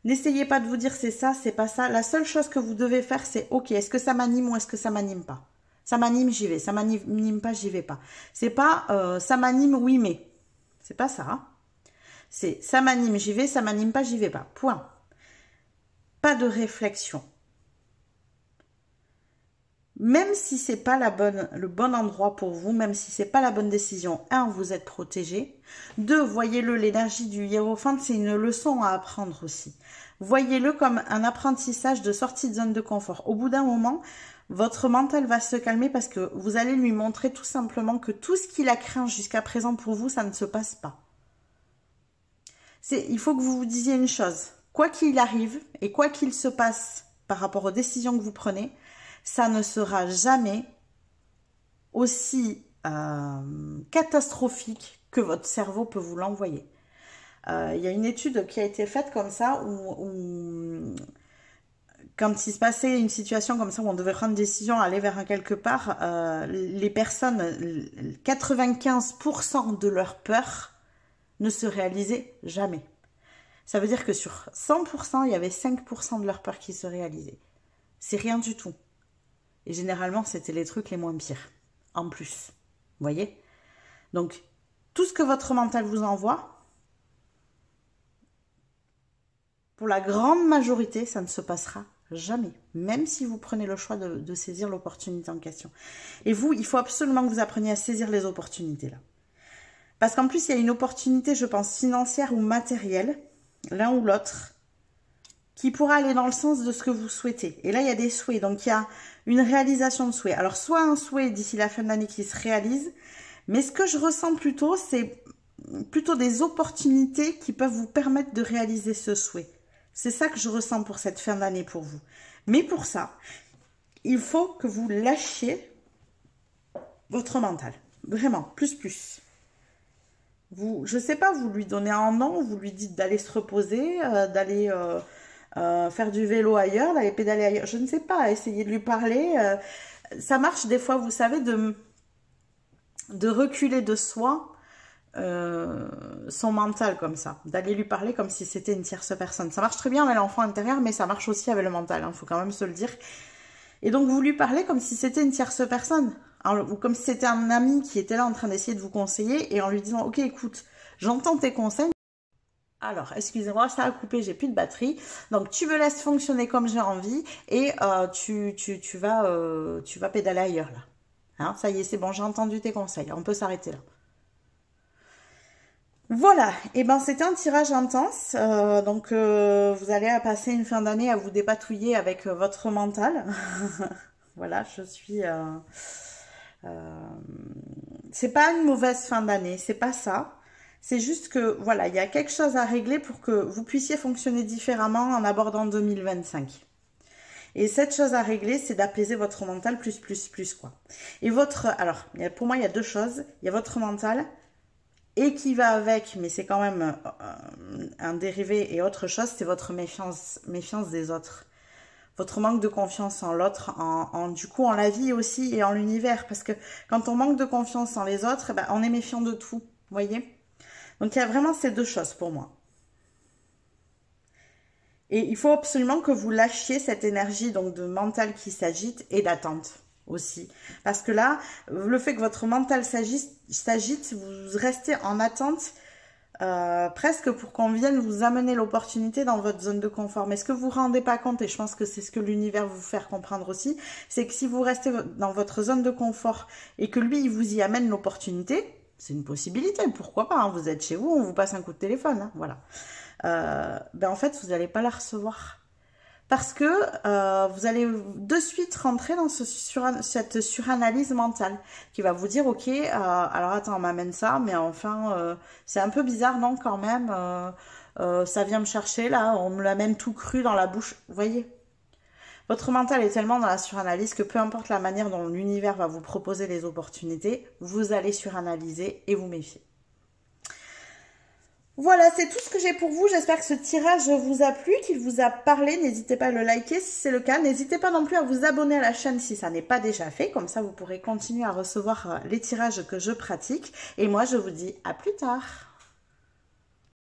N'essayez pas de vous dire c'est ça, c'est pas ça. La seule chose que vous devez faire, c'est, ok, est-ce que ça m'anime ou est-ce que ça m'anime pas? Ça m'anime, j'y vais. Ça m'anime pas, j'y vais pas. C'est pas ça m'anime, oui, mais. C'est pas ça. Hein. C'est ça m'anime, j'y vais. Ça m'anime pas, j'y vais pas. Point. Pas de réflexion. Même si c'est pas le bon endroit pour vous, même si c'est pas la bonne décision, 1, vous êtes protégé. 2, voyez-le, l'énergie du hiérophante, c'est une leçon à apprendre aussi. Voyez-le comme un apprentissage de sortie de zone de confort. Au bout d'un moment, votre mental va se calmer parce que vous allez lui montrer tout simplement que tout ce qu'il a craint jusqu'à présent pour vous, ça ne se passe pas. Il faut que vous vous disiez une chose. Quoi qu'il arrive et quoi qu'il se passe par rapport aux décisions que vous prenez, ça ne sera jamais aussi catastrophique que votre cerveau peut vous l'envoyer. Il y a une étude qui a été faite comme ça où quand il se passait une situation comme ça où on devait prendre une décision, aller vers quelque part, les personnes, 95% de leur peur ne se réalisait jamais. Ça veut dire que sur 100%, il y avait 5% de leur peur qui se réalisait. C'est rien du tout. Et généralement, c'était les trucs les moins pires. En plus. Vous voyez? Donc, tout ce que votre mental vous envoie, pour la grande majorité, ça ne se passera jamais. Même si vous prenez le choix de saisir l'opportunité en question. Et vous, il faut absolument que vous appreniez à saisir les opportunités là. Parce qu'en plus, il y a une opportunité, je pense, financière ou matérielle, l'un ou l'autre, qui pourra aller dans le sens de ce que vous souhaitez. Et là, il y a des souhaits. Donc, il y a une réalisation de souhaits. Alors, soit un souhait d'ici la fin de l'année qui se réalise, mais ce que je ressens plutôt, c'est plutôt des opportunités qui peuvent vous permettre de réaliser ce souhait. C'est ça que je ressens pour cette fin d'année pour vous. Mais pour ça, il faut que vous lâchiez votre mental. Vraiment, plus. Je sais pas, vous lui donnez un nom, vous lui dites d'aller se reposer, d'aller faire du vélo ailleurs, d'aller pédaler ailleurs, je ne sais pas, essayer de lui parler. Ça marche des fois, vous savez, de reculer de soi son mental comme ça, d'aller lui parler comme si c'était une tierce personne. Ça marche très bien avec l'enfant intérieur, mais ça marche aussi avec le mental, hein, faut quand même se le dire. Et donc vous lui parlez comme si c'était une tierce personne, ou comme si c'était un ami qui était là en train d'essayer de vous conseiller, et en lui disant, ok, écoute, j'entends tes conseils. Alors, excusez-moi, ça a coupé, j'ai plus de batterie. Donc, tu me laisses fonctionner comme j'ai envie et tu vas pédaler ailleurs, là. Hein, ça y est, c'est bon, j'ai entendu tes conseils. On peut s'arrêter là. Voilà, et ben c'était un tirage intense. Donc, vous allez passer une fin d'année à vous dépatouiller avec votre mental. Voilà, je suis... c'est pas une mauvaise fin d'année, c'est pas ça. C'est juste que, voilà, il y a quelque chose à régler pour que vous puissiez fonctionner différemment en abordant 2025. Et cette chose à régler, c'est d'apaiser votre mental plus, quoi. Et alors, pour moi, il y a deux choses. Il y a votre mental et qui va avec, mais c'est quand même un dérivé et autre chose, c'est votre méfiance des autres. Votre manque de confiance en l'autre, du coup, en la vie aussi et en l'univers. Parce que quand on manque de confiance en les autres, ben, on est méfiant de tout, vous voyez ? Donc, il y a vraiment ces deux choses pour moi. Et il faut absolument que vous lâchiez cette énergie donc de mental qui s'agite et d'attente aussi. Parce que là, le fait que votre mental s'agite, vous restez en attente presque pour qu'on vienne vous amener l'opportunité dans votre zone de confort. Mais ce que vous ne vous rendez pas compte, et je pense que c'est ce que l'univers vous faire comprendre aussi, c'est que si vous restez dans votre zone de confort et que lui, il vous y amène l'opportunité, c'est une possibilité, pourquoi pas, hein, vous êtes chez vous, on vous passe un coup de téléphone, hein, voilà. Ben en fait, vous n'allez pas la recevoir. Parce que vous allez de suite rentrer dans cette suranalyse mentale qui va vous dire, ok, alors attends, on m'amène ça, mais enfin, c'est un peu bizarre, non, quand même, ça vient me chercher, là, on me l'amène tout cru dans la bouche, vous voyez. Votre mental est tellement dans la suranalyse que peu importe la manière dont l'univers va vous proposer les opportunités, vous allez suranalyser et vous méfier. Voilà, c'est tout ce que j'ai pour vous. J'espère que ce tirage vous a plu, qu'il vous a parlé. N'hésitez pas à le liker si c'est le cas. N'hésitez pas non plus à vous abonner à la chaîne si ça n'est pas déjà fait. Comme ça, vous pourrez continuer à recevoir les tirages que je pratique. Et moi, je vous dis à plus tard.